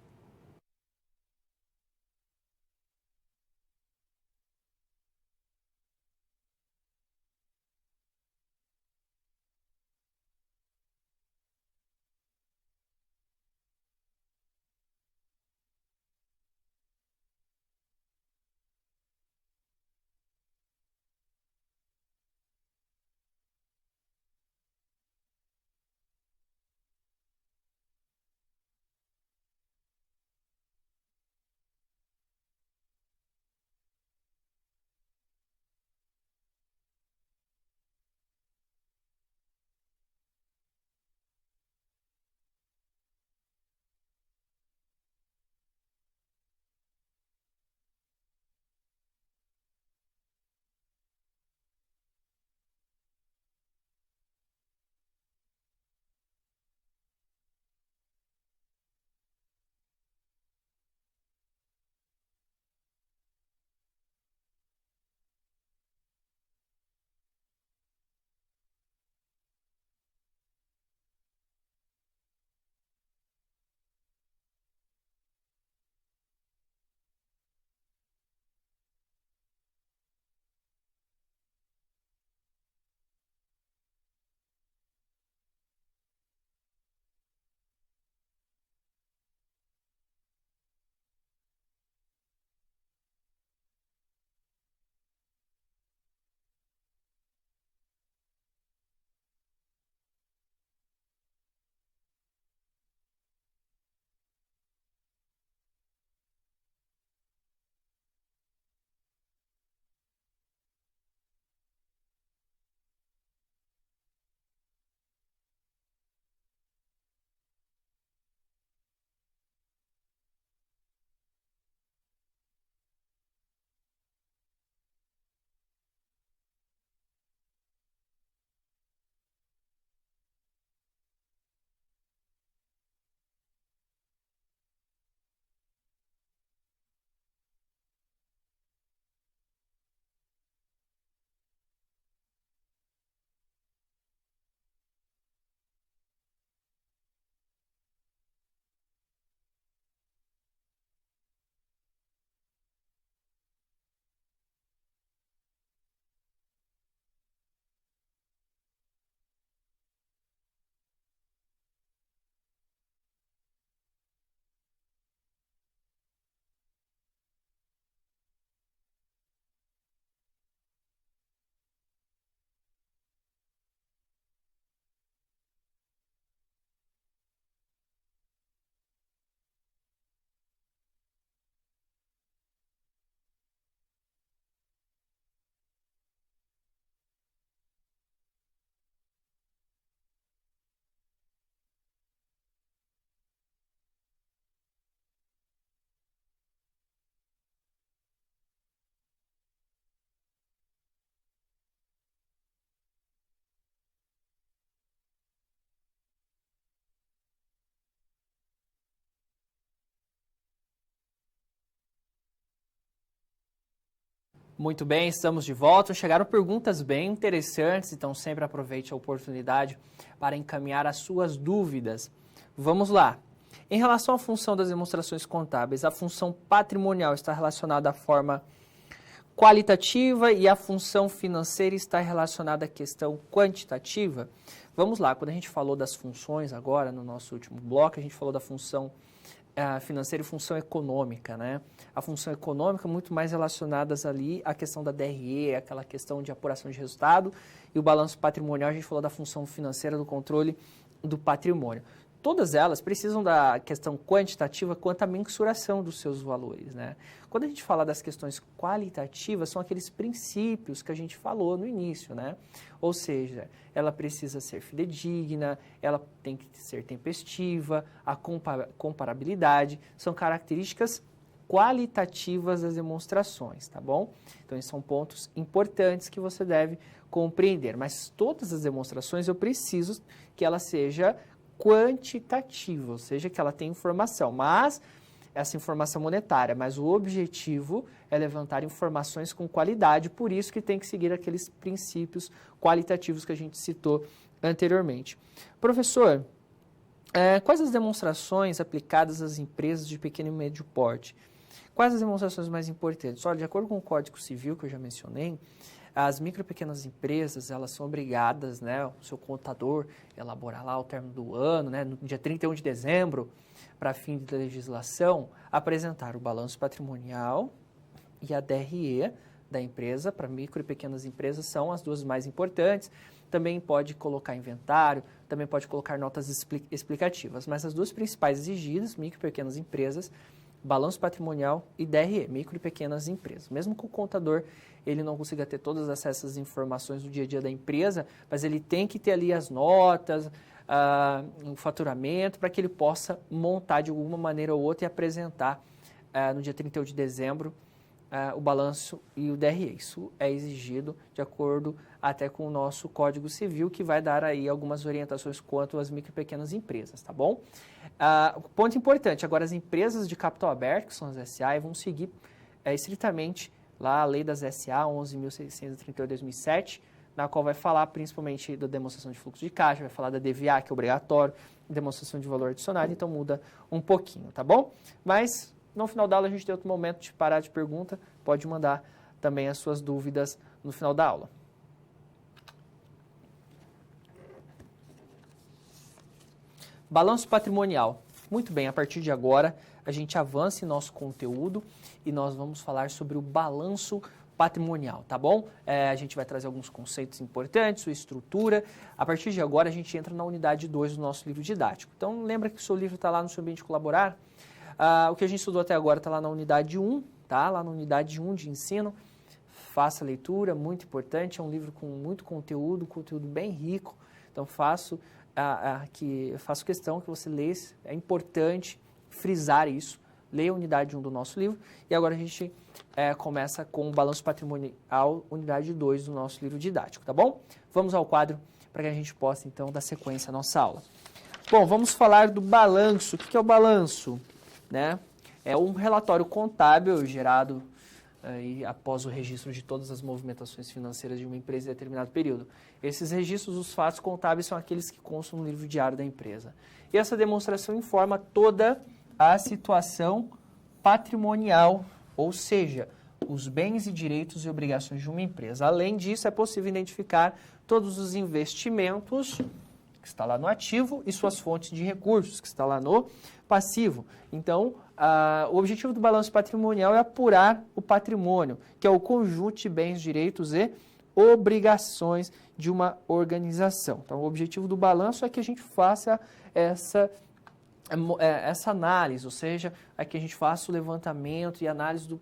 [SPEAKER 1] Muito bem, estamos de volta. Chegaram perguntas bem interessantes, então sempre aproveite a oportunidade para encaminhar as suas dúvidas. Vamos lá. Em relação à função das demonstrações contábeis, a função patrimonial está relacionada à forma qualitativa e a função financeira está relacionada à questão quantitativa? Vamos lá, quando a gente falou das funções agora, no nosso último bloco, a gente falou da função financeira e função econômica, né? A função econômica muito mais relacionadas ali à questão da DRE, aquela questão de apuração de resultado, e o balanço patrimonial, a gente falou da função financeira do controle do patrimônio. Todas elas precisam da questão quantitativa quanto à mensuração dos seus valores, né? Quando a gente fala das questões qualitativas, são aqueles princípios que a gente falou no início, né? Ou seja, ela precisa ser fidedigna, ela tem que ser tempestiva, a comparabilidade, são características qualitativas das demonstrações, tá bom? Então, esses são pontos importantes que você deve compreender. Mas todas as demonstrações eu preciso que ela seja quantitativa, ou seja, que ela tenha informação, mas essa informação monetária, mas o objetivo é levantar informações com qualidade, por isso que tem que seguir aqueles princípios qualitativos que a gente citou anteriormente. Professor, quais as demonstrações aplicadas às empresas de pequeno e médio porte? Quais as demonstrações mais importantes? Olha, de acordo com o Código Civil que eu já mencionei, as micro e pequenas empresas, elas são obrigadas, né, o seu contador, elaborar lá ao término do ano, né, no dia 31 de dezembro, para fim de legislação, apresentar o balanço patrimonial e a DRE da empresa. Para micro e pequenas empresas são as duas mais importantes. Também pode colocar inventário, também pode colocar notas explicativas, mas as duas principais exigidas, micro e pequenas empresas, balanço patrimonial e DRE, micro e pequenas empresas. Mesmo que o contador ele não consiga ter todas essas informações do dia a dia da empresa, mas ele tem que ter ali as notas, um faturamento, para que ele possa montar de alguma maneira ou outra e apresentar no dia 31 de dezembro o balanço e o DRE. Isso é exigido de acordo até com o nosso Código Civil, que vai dar aí algumas orientações quanto às micro e pequenas empresas, tá bom? Ponto importante, agora as empresas de capital aberto, que são as SA, vão seguir estritamente lá a lei das SA 11.638/2007, na qual vai falar principalmente da demonstração de fluxo de caixa, vai falar da DVA, que é obrigatório, demonstração de valor adicionado, então muda um pouquinho, tá bom? Mas no final da aula a gente tem outro momento de parar de pergunta, pode mandar também as suas dúvidas no final da aula. Balanço patrimonial. Muito bem, a partir de agora a gente avança em nosso conteúdo e nós vamos falar sobre o balanço patrimonial, tá bom? A gente vai trazer alguns conceitos importantes, sua estrutura. A partir de agora a gente entra na unidade 2 do nosso livro didático. Então lembra que o seu livro está lá no seu ambiente colaborar? O que a gente estudou até agora está lá na unidade 1, tá? Lá na unidade 1 de ensino. Faça a leitura, muito importante, é um livro com muito conteúdo bem rico. Então faço questão que você leia, é importante frisar isso. Leia a unidade 1 do nosso livro. E agora a gente começa com o balanço patrimonial, unidade 2 do nosso livro didático, tá bom? Vamos ao quadro para que a gente possa, então, dar sequência à nossa aula. Bom, vamos falar do balanço. O que é o balanço? Né? É um relatório contábil gerado após o registro de todas as movimentações financeiras de uma empresa em determinado período. Esses registros dos fatos contábeis são aqueles que constam no livro diário da empresa. E essa demonstração informa toda a situação patrimonial, ou seja, os bens e direitos e obrigações de uma empresa. Além disso, é possível identificar todos os investimentos que está lá no ativo e suas fontes de recursos, que está lá no passivo. Então, o objetivo do balanço patrimonial é apurar o patrimônio, que é o conjunto de bens, direitos e obrigações de uma organização. Então, o objetivo do balanço é que a gente faça essa análise, ou seja, é que a gente faça o levantamento e análise do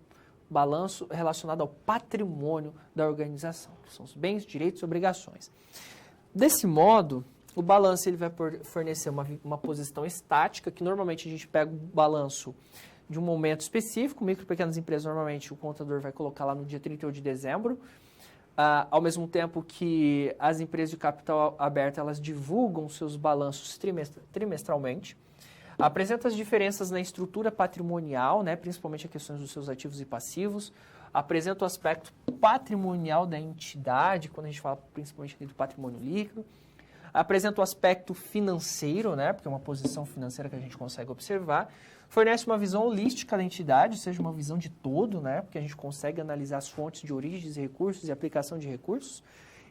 [SPEAKER 1] balanço relacionado ao patrimônio da organização, que são os bens, direitos e obrigações. Desse modo, o balanço ele vai fornecer uma posição estática, que normalmente a gente pega o balanço de um momento específico, micro e pequenas empresas, normalmente o contador vai colocar lá no dia 31 de dezembro, ao mesmo tempo que as empresas de capital aberto, elas divulgam seus balanços trimestralmente, apresenta as diferenças na estrutura patrimonial, né, principalmente as questões dos seus ativos e passivos, apresenta o aspecto patrimonial da entidade, quando a gente fala principalmente do patrimônio líquido, apresenta o aspecto financeiro, né, porque é uma posição financeira que a gente consegue observar, fornece uma visão holística da entidade, ou seja, uma visão de todo, né, porque a gente consegue analisar as fontes de origens de recursos e aplicação de recursos,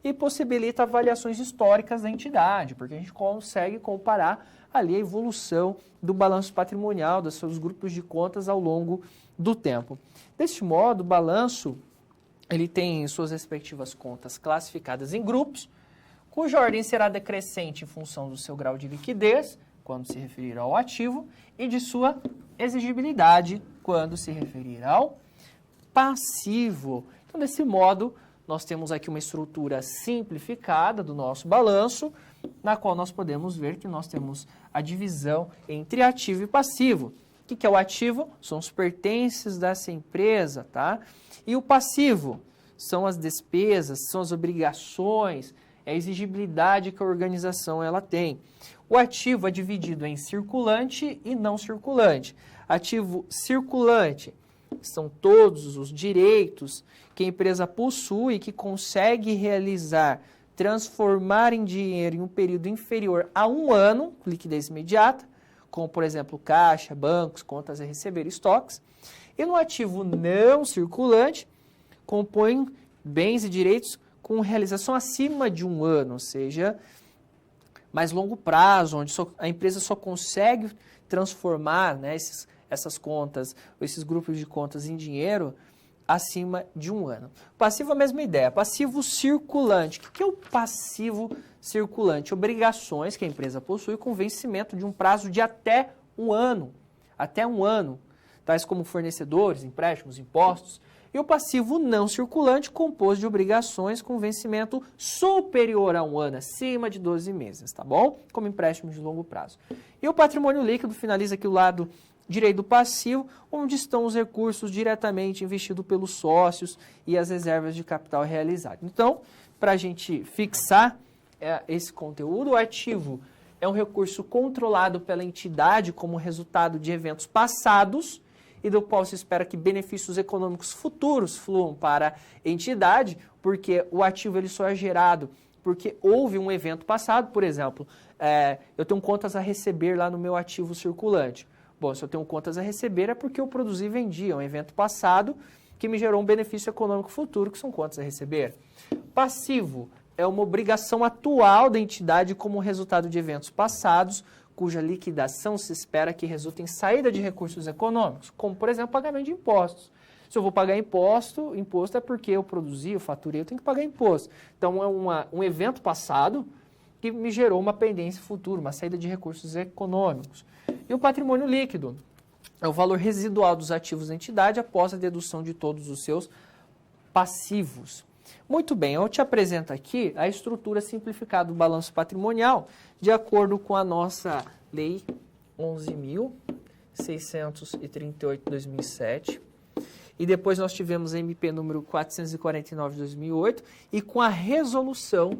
[SPEAKER 1] e possibilita avaliações históricas da entidade, porque a gente consegue comparar ali a evolução do balanço patrimonial, dos seus grupos de contas ao longo do tempo. Deste modo, o balanço ele tem suas respectivas contas classificadas em grupos, cuja ordem será decrescente em função do seu grau de liquidez, quando se referir ao ativo, e de sua exigibilidade, quando se referir ao passivo. Então, desse modo, nós temos aqui uma estrutura simplificada do nosso balanço, na qual nós podemos ver que nós temos a divisão entre ativo e passivo. O que é o ativo? São os pertences dessa empresa, tá? E o passivo são as despesas, são as obrigações, é a exigibilidade que a organização ela tem. O ativo é dividido em circulante e não circulante. Ativo circulante são todos os direitos que a empresa possui, que consegue realizar, transformar em dinheiro em um período inferior a 1 ano, liquidez imediata, como, por exemplo, caixa, bancos, contas a receber, estoques. E no ativo não circulante, compõem bens e direitos com realização acima de 1 ano, ou seja, mais longo prazo, onde a empresa só consegue transformar, né, essas contas, esses grupos de contas em dinheiro acima de 1 ano. Passivo, a mesma ideia. Passivo circulante. O que é o passivo circulante? Obrigações que a empresa possui com vencimento de um prazo de até 1 ano. Até 1 ano. Tais como fornecedores, empréstimos, impostos. E o passivo não circulante, composto de obrigações com vencimento superior a 1 ano, acima de 12 meses, tá bom? Como empréstimos de longo prazo. E o patrimônio líquido finaliza aqui o lado direito do passivo, onde estão os recursos diretamente investidos pelos sócios e as reservas de capital realizadas. Então, para a gente fixar esse conteúdo, o ativo é um recurso controlado pela entidade como resultado de eventos passados e do qual se espera que benefícios econômicos futuros fluam para a entidade, porque o ativo ele só é gerado porque houve um evento passado. Por exemplo, eu tenho contas a receber lá no meu ativo circulante. Bom, se eu tenho contas a receber é porque eu produzi e vendi, é um evento passado que me gerou um benefício econômico futuro, que são contas a receber. Passivo é uma obrigação atual da entidade como resultado de eventos passados, cuja liquidação se espera que resulte em saída de recursos econômicos, como, por exemplo, pagamento de impostos. Se eu vou pagar imposto é porque eu produzi, eu faturei, eu tenho que pagar imposto. Então, é um evento passado que me gerou uma pendência futura, uma saída de recursos econômicos. E o patrimônio líquido é o valor residual dos ativos da entidade após a dedução de todos os seus passivos. Muito bem, eu te apresento aqui a estrutura simplificada do balanço patrimonial de acordo com a nossa Lei 11.638 de 2007. E depois nós tivemos a MP número 449 de 2008 e com a resolução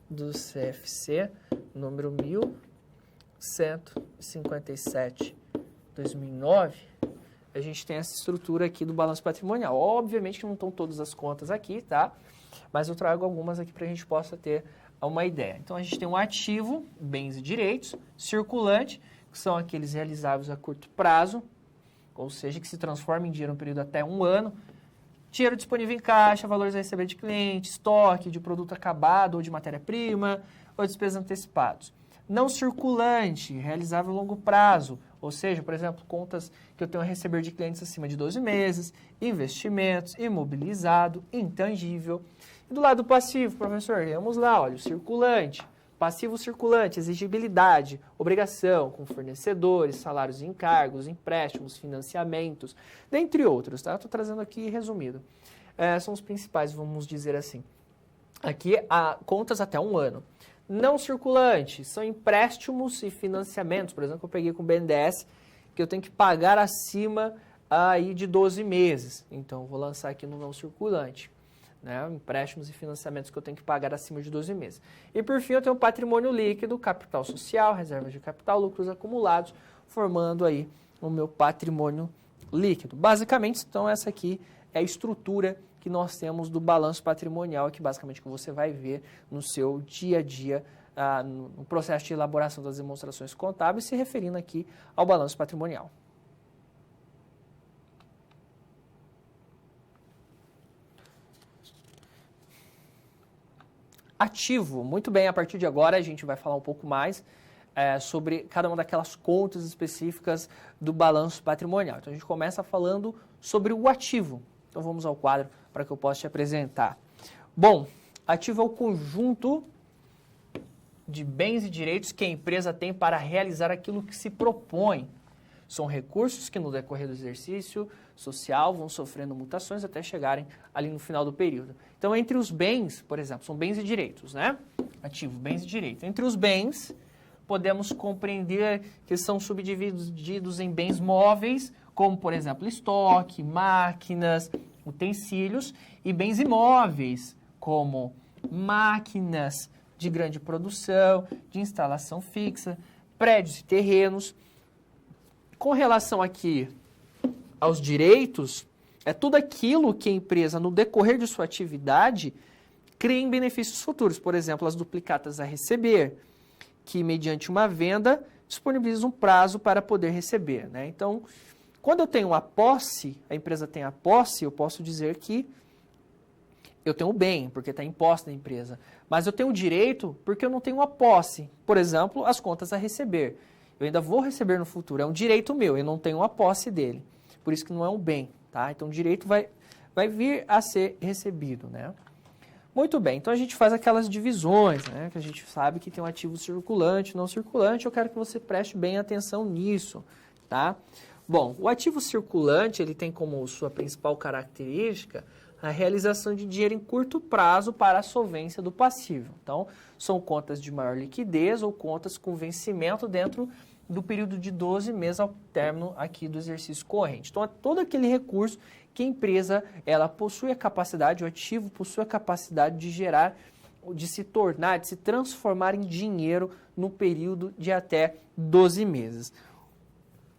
[SPEAKER 1] do CFC número 1157 de 2009, a gente tem essa estrutura aqui do balanço patrimonial. Obviamente que não estão todas as contas aqui, tá? Mas eu trago algumas aqui para a gente possa ter uma ideia. Então, a gente tem um ativo, bens e direitos, circulante, que são aqueles realizáveis a curto prazo, ou seja, que se transforma em dinheiro no período até 1 ano, dinheiro disponível em caixa, valores a receber de cliente, estoque de produto acabado ou de matéria-prima, ou despesas antecipados. Não circulante, realizável a longo prazo, ou seja, por exemplo, contas que eu tenho a receber de clientes acima de 12 meses, investimentos, imobilizado, intangível. E do lado passivo, professor, vamos lá, olha, o circulante, passivo circulante, exigibilidade, obrigação com fornecedores, salários e encargos, empréstimos, financiamentos, dentre outros, tá? Estou trazendo aqui resumido. São os principais, vamos dizer assim. Aqui, contas até 1 ano. Não circulante, são empréstimos e financiamentos, por exemplo, que eu peguei com o BNDES, que eu tenho que pagar acima aí de 12 meses. Então, vou lançar aqui no não circulante, né? Empréstimos e financiamentos que eu tenho que pagar acima de 12 meses. E, por fim, eu tenho patrimônio líquido, capital social, reservas de capital, lucros acumulados, formando aí o meu patrimônio líquido. Basicamente, então, essa aqui é a estrutura que nós temos do balanço patrimonial, que basicamente que você vai ver no seu dia a dia, no processo de elaboração das demonstrações contábeis, se referindo aqui ao balanço patrimonial. Ativo, muito bem, a partir de agora a gente vai falar um pouco mais sobre cada uma daquelas contas específicas do balanço patrimonial. Então a gente começa falando sobre o ativo. Então vamos ao quadro para que eu possa te apresentar. Bom, ativo é o conjunto de bens e direitos que a empresa tem para realizar aquilo que se propõe. São recursos que no decorrer do exercício social vão sofrendo mutações até chegarem ali no final do período. Então, entre os bens, por exemplo, são bens e direitos, né? Ativo, bens e direitos. Entre os bens, podemos compreender que são subdivididos em bens móveis, como, por exemplo, estoque, máquinas, utensílios, e bens imóveis, como máquinas de grande produção, de instalação fixa, prédios e terrenos. Com relação aqui aos direitos, é tudo aquilo que a empresa, no decorrer de sua atividade, cria em benefícios futuros. Por exemplo, as duplicatas a receber, que mediante uma venda disponibiliza um prazo para poder receber, né? Então, quando eu tenho a posse, a empresa tem a posse, eu posso dizer que eu tenho o bem, porque está imposto na empresa. Mas eu tenho o direito porque eu não tenho a posse. Por exemplo, as contas a receber. Eu ainda vou receber no futuro. É um direito meu, eu não tenho a posse dele. Por isso que não é um bem, tá? Então, o direito vai vir a ser recebido, né? Muito bem, então a gente faz aquelas divisões, né? Que a gente sabe que tem um ativo circulante, não circulante. Eu quero que você preste bem atenção nisso, tá? Bom, o ativo circulante, ele tem como sua principal característica a realização de dinheiro em curto prazo para a solvência do passivo. Então, são contas de maior liquidez ou contas com vencimento dentro do período de 12 meses ao término aqui do exercício corrente. Então, é todo aquele recurso que a empresa ela possui a capacidade, o ativo possui a capacidade de gerar, de se tornar, de se transformar em dinheiro no período de até 12 meses.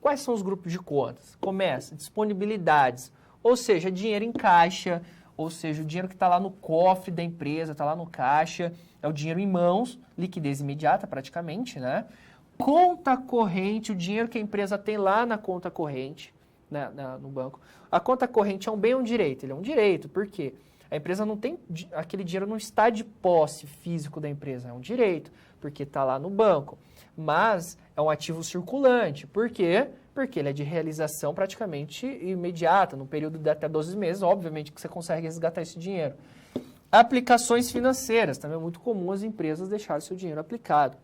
[SPEAKER 1] Quais são os grupos de contas? Começa, disponibilidades, ou seja, dinheiro em caixa, ou seja, o dinheiro que está lá no cofre da empresa, está lá no caixa, é o dinheiro em mãos, liquidez imediata praticamente, né? Conta corrente, o dinheiro que a empresa tem lá na conta corrente, né, no banco. A conta corrente é um bem ou um direito? Ele é um direito, por quê? A empresa não tem, aquele dinheiro não está de posse físico da empresa, é um direito, porque está lá no banco. Mas é um ativo circulante, por quê? Porque ele é de realização praticamente imediata, no período de até 12 meses, obviamente que você consegue resgatar esse dinheiro. Aplicações financeiras, também é muito comum as empresas deixarem seu dinheiro aplicado.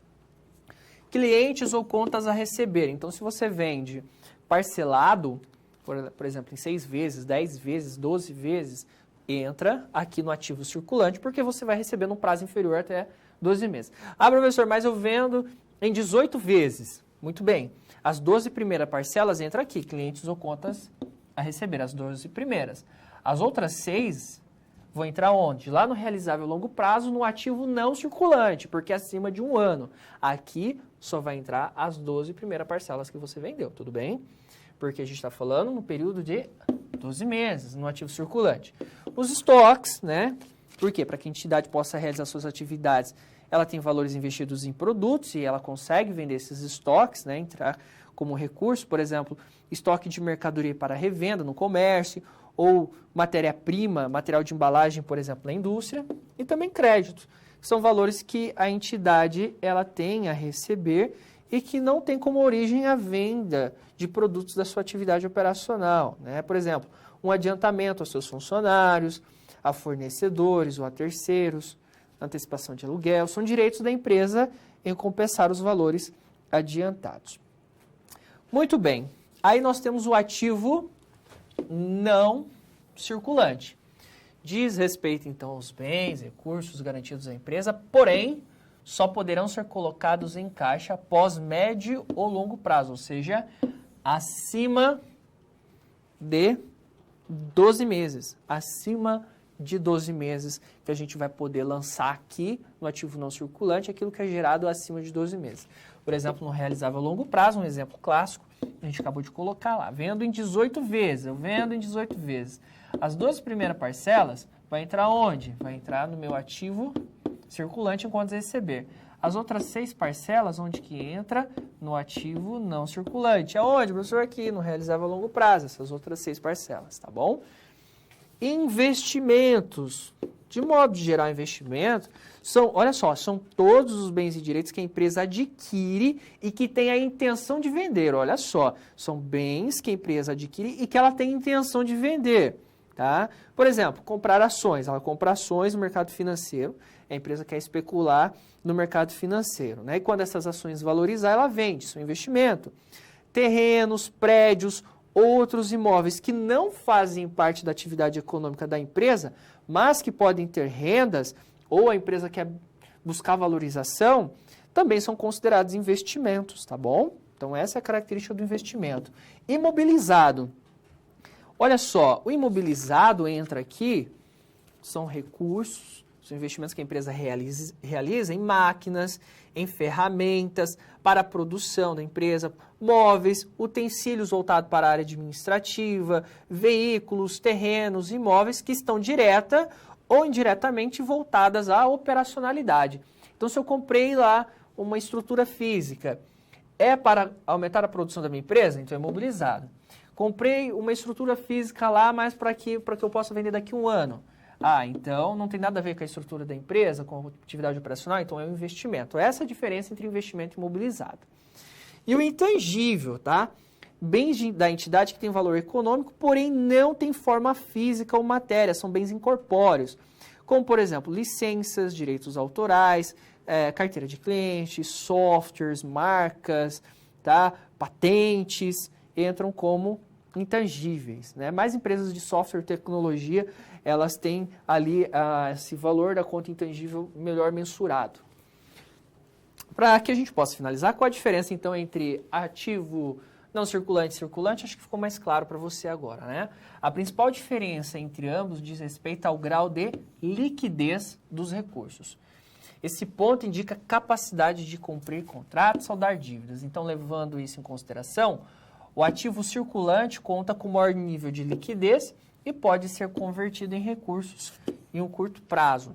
[SPEAKER 1] Clientes ou contas a receber, então se você vende parcelado, por exemplo, em 6 vezes, 10 vezes, 12 vezes, entra aqui no ativo circulante, porque você vai receber num prazo inferior até 12 meses. Ah, professor, mas eu vendo em 18 vezes. Muito bem. As 12 primeiras parcelas entram aqui, clientes ou contas a receber, as 12 primeiras. As outras 6 vão entrar onde? Lá no realizável longo prazo, no ativo não circulante, porque é acima de 1 ano. Aqui só vai entrar as 12 primeiras parcelas que você vendeu, tudo bem? Porque a gente está falando no período de 12 meses, no ativo circulante. Os estoques, né? Por quê? Para que a entidade possa realizar suas atividades, ela tem valores investidos em produtos e ela consegue vender esses estoques, né? Entrar como recurso, por exemplo, estoque de mercadoria para revenda no comércio, ou matéria-prima, material de embalagem, por exemplo, na indústria, e também créditos. São valores que a entidade ela tem a receber e que não tem como origem a venda de produtos da sua atividade operacional, né? Por exemplo, um adiantamento aos seus funcionários, a fornecedores ou a terceiros, antecipação de aluguel, são direitos da empresa em compensar os valores adiantados. Muito bem, aí nós temos o ativo não circulante. Diz respeito, então, aos bens, recursos garantidos à empresa, porém, só poderão ser colocados em caixa após médio ou longo prazo, ou seja, acima de 12 meses. Acima de 12 meses que a gente vai poder lançar aqui no ativo não circulante aquilo que é gerado acima de 12 meses. Por exemplo, no realizável a longo prazo, um exemplo clássico, a gente acabou de colocar lá, vendo em 18 vezes, eu vendo em 18 vezes. As 12 primeiras parcelas vai entrar onde? Vai entrar no meu ativo circulante enquanto receber. As outras 6 parcelas, onde que entra? No ativo não circulante. Aonde, professor? Aqui, no realizável a longo prazo, essas outras 6 parcelas, tá bom? Investimentos. De modo geral, investimento são, olha só, são todos os bens e direitos que a empresa adquire e que tem a intenção de vender. Olha só, são bens que a empresa adquire e que ela tem intenção de vender. Tá? Por exemplo, comprar ações. Ela compra ações no mercado financeiro, a empresa quer especular no mercado financeiro, né? E quando essas ações valorizar, ela vende, isso é um investimento. Terrenos, prédios, outros imóveis que não fazem parte da atividade econômica da empresa, mas que podem ter rendas, ou a empresa quer buscar valorização, também são considerados investimentos, tá bom? Então, essa é a característica do investimento. Imobilizado. Olha só, o imobilizado entra aqui, são recursos, são investimentos que a empresa realiza em máquinas, em ferramentas, para a produção da empresa, móveis, utensílios voltados para a área administrativa, veículos, terrenos, imóveis que estão direta ou indiretamente voltadas à operacionalidade. Então, se eu comprei lá uma estrutura física, é para aumentar a produção da minha empresa? Então, é imobilizado. Comprei uma estrutura física lá, mas para que eu possa vender daqui a um ano. Ah, então não tem nada a ver com a estrutura da empresa, com a atividade operacional, então é um investimento. Essa é a diferença entre investimento e imobilizado. E o intangível, tá? Bens da entidade que tem valor econômico, porém não tem forma física ou matéria, são bens incorpóreos. Como, por exemplo, licenças, direitos autorais, carteira de clientes, softwares, marcas, tá? Patentes, entram como intangíveis, né? Mais empresas de software e tecnologia, elas têm ali esse valor da conta intangível melhor mensurado. Para que a gente possa finalizar, qual a diferença então entre ativo não circulante e circulante? Acho que ficou mais claro para você agora, né? A principal diferença entre ambos diz respeito ao grau de liquidez dos recursos. Esse ponto indica capacidade de cumprir contratos, saldar dívidas. Então, levando isso em consideração, o ativo circulante conta com maior nível de liquidez e pode ser convertido em recursos em um curto prazo.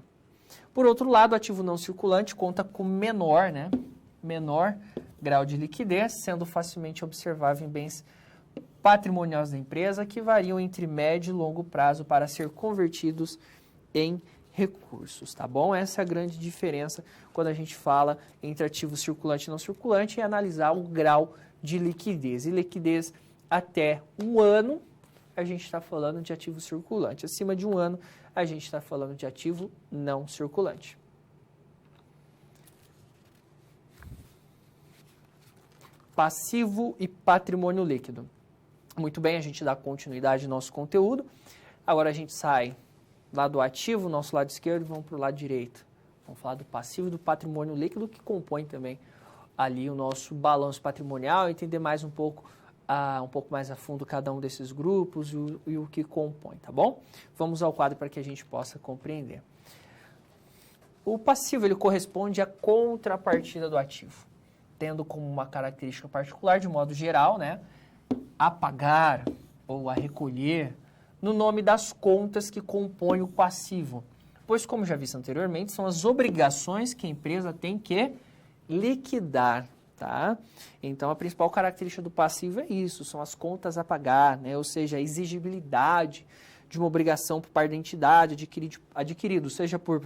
[SPEAKER 1] Por outro lado, o ativo não circulante conta com menor grau de liquidez, sendo facilmente observável em bens patrimoniais da empresa que variam entre médio e longo prazo para ser convertidos em recursos, tá bom? Essa é a grande diferença quando a gente fala entre ativo circulante e não circulante, é analisar o grau de liquidez. E liquidez até um ano, a gente está falando de ativo circulante. Acima de um ano, a gente está falando de ativo não circulante. Passivo e patrimônio líquido. Muito bem, a gente dá continuidade ao nosso conteúdo. Agora a gente sai lá do ativo, nosso lado esquerdo, e vamos para o lado direito. Vamos falar do passivo e do patrimônio líquido, que compõe também ali o nosso balanço patrimonial, entender mais um pouco mais a fundo cada um desses grupos e o que compõe, tá bom? Vamos ao quadro para que a gente possa compreender. O passivo, ele corresponde à contrapartida do ativo, tendo como uma característica particular, de modo geral, né, a pagar ou a recolher no nome das contas que compõem o passivo. Pois, como já disse anteriormente, são as obrigações que a empresa tem que liquidar, tá? Então, a principal característica do passivo é isso, são as contas a pagar, né? Ou seja, a exigibilidade de uma obrigação por parte da entidade adquirido, seja por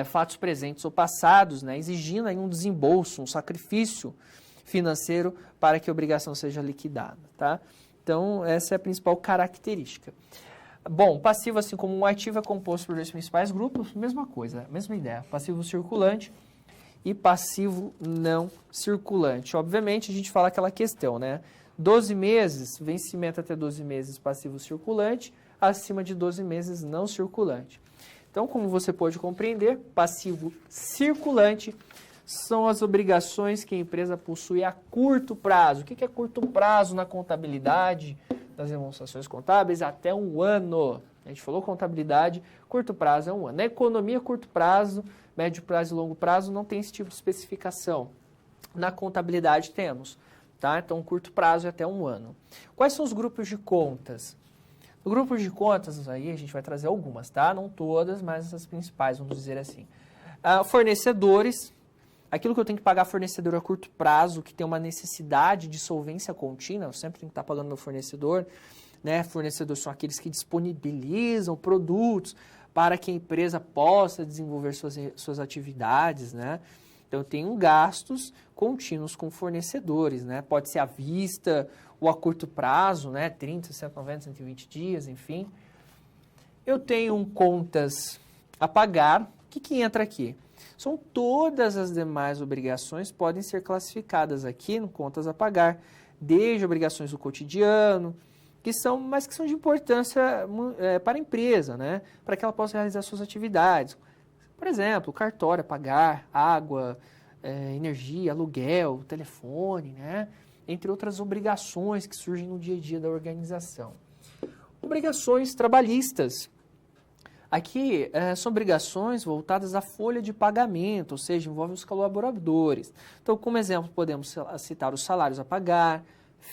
[SPEAKER 1] fatos presentes ou passados, né? Exigindo aí um desembolso, um sacrifício financeiro para que a obrigação seja liquidada, tá? Então, essa é a principal característica. Bom, passivo, assim como um ativo, é composto por dois principais grupos, mesma coisa, mesma ideia, passivo circulante e passivo não circulante. Obviamente, a gente fala aquela questão, né? 12 meses, vencimento até 12 meses, passivo circulante, acima de 12 meses, não circulante. Então, como você pode compreender, passivo circulante são as obrigações que a empresa possui a curto prazo. O que é curto prazo na contabilidade, das demonstrações contábeis? Até um ano. A gente falou contabilidade, curto prazo é um ano. Na economia, curto prazo, médio prazo e longo prazo não tem esse tipo de especificação. Na contabilidade temos, tá? Então, curto prazo é até um ano. Quais são os grupos de contas? No grupo de contas, aí a gente vai trazer algumas, tá? Não todas, mas as principais, vamos dizer assim. Fornecedores, aquilo que eu tenho que pagar fornecedor a curto prazo, que tem uma necessidade de solvência contínua, eu sempre tenho que estar pagando meu fornecedor, né? Fornecedores são aqueles que disponibilizam produtos para que a empresa possa desenvolver suas atividades, né? Então, eu tenho gastos contínuos com fornecedores, né? Pode ser à vista ou a curto prazo, né? 30, 190, 120 dias, enfim. Eu tenho contas a pagar. O que entra aqui? São todas as demais obrigações podem ser classificadas aqui no contas a pagar, desde obrigações do cotidiano, que são de importância para a empresa, né? Para que ela possa realizar suas atividades. Por exemplo, cartório a pagar, água, energia, aluguel, telefone, né? Entre outras obrigações que surgem no dia a dia da organização. Obrigações trabalhistas. Aqui são obrigações voltadas à folha de pagamento, ou seja, envolvem os colaboradores. Então, como exemplo, podemos citar os salários a pagar,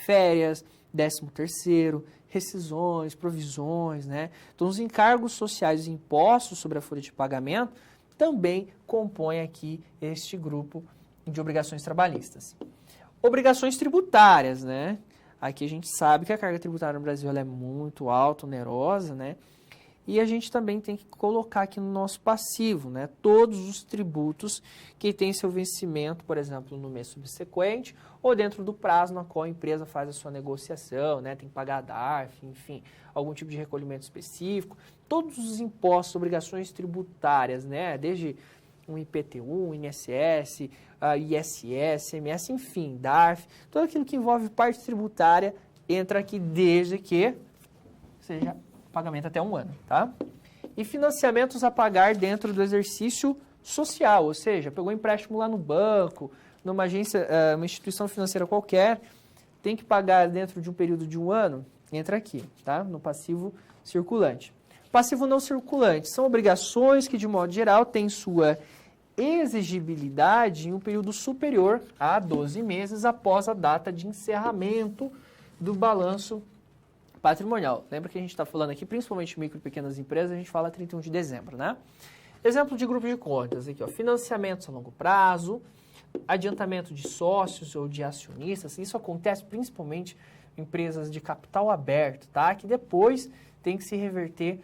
[SPEAKER 1] férias, 13º, rescisões, provisões, né? Então, os encargos sociais e impostos sobre a folha de pagamento também compõem aqui este grupo de obrigações trabalhistas. Obrigações tributárias, né? Aqui a gente sabe que a carga tributária no Brasil ela é muito alta, onerosa, né? E a gente também tem que colocar aqui no nosso passivo, né? Todos os tributos que têm seu vencimento, por exemplo, no mês subsequente ou dentro do prazo na qual a empresa faz a sua negociação, né? Tem que pagar a DARF, enfim, algum tipo de recolhimento específico. Todos os impostos, obrigações tributárias, né? Desde um IPTU, um INSS, ISS, ICMS, enfim, DARF, tudo aquilo que envolve parte tributária entra aqui desde que seja pagamento até 1 ano, tá? E financiamentos a pagar dentro do exercício social, ou seja, pegou empréstimo lá no banco, numa agência, uma instituição financeira qualquer, tem que pagar dentro de um período de 1 ano, entra aqui, tá? No passivo circulante. Passivo não circulante são obrigações que, de modo geral, têm sua exigibilidade em um período superior a 12 meses após a data de encerramento do balanço patrimonial. Lembra que a gente está falando aqui, principalmente micro e pequenas empresas, a gente fala 31 de dezembro, né? Exemplo de grupo de contas aqui, ó, financiamentos a longo prazo, adiantamento de sócios ou de acionistas, isso acontece principalmente em empresas de capital aberto, tá? Que depois tem que se reverter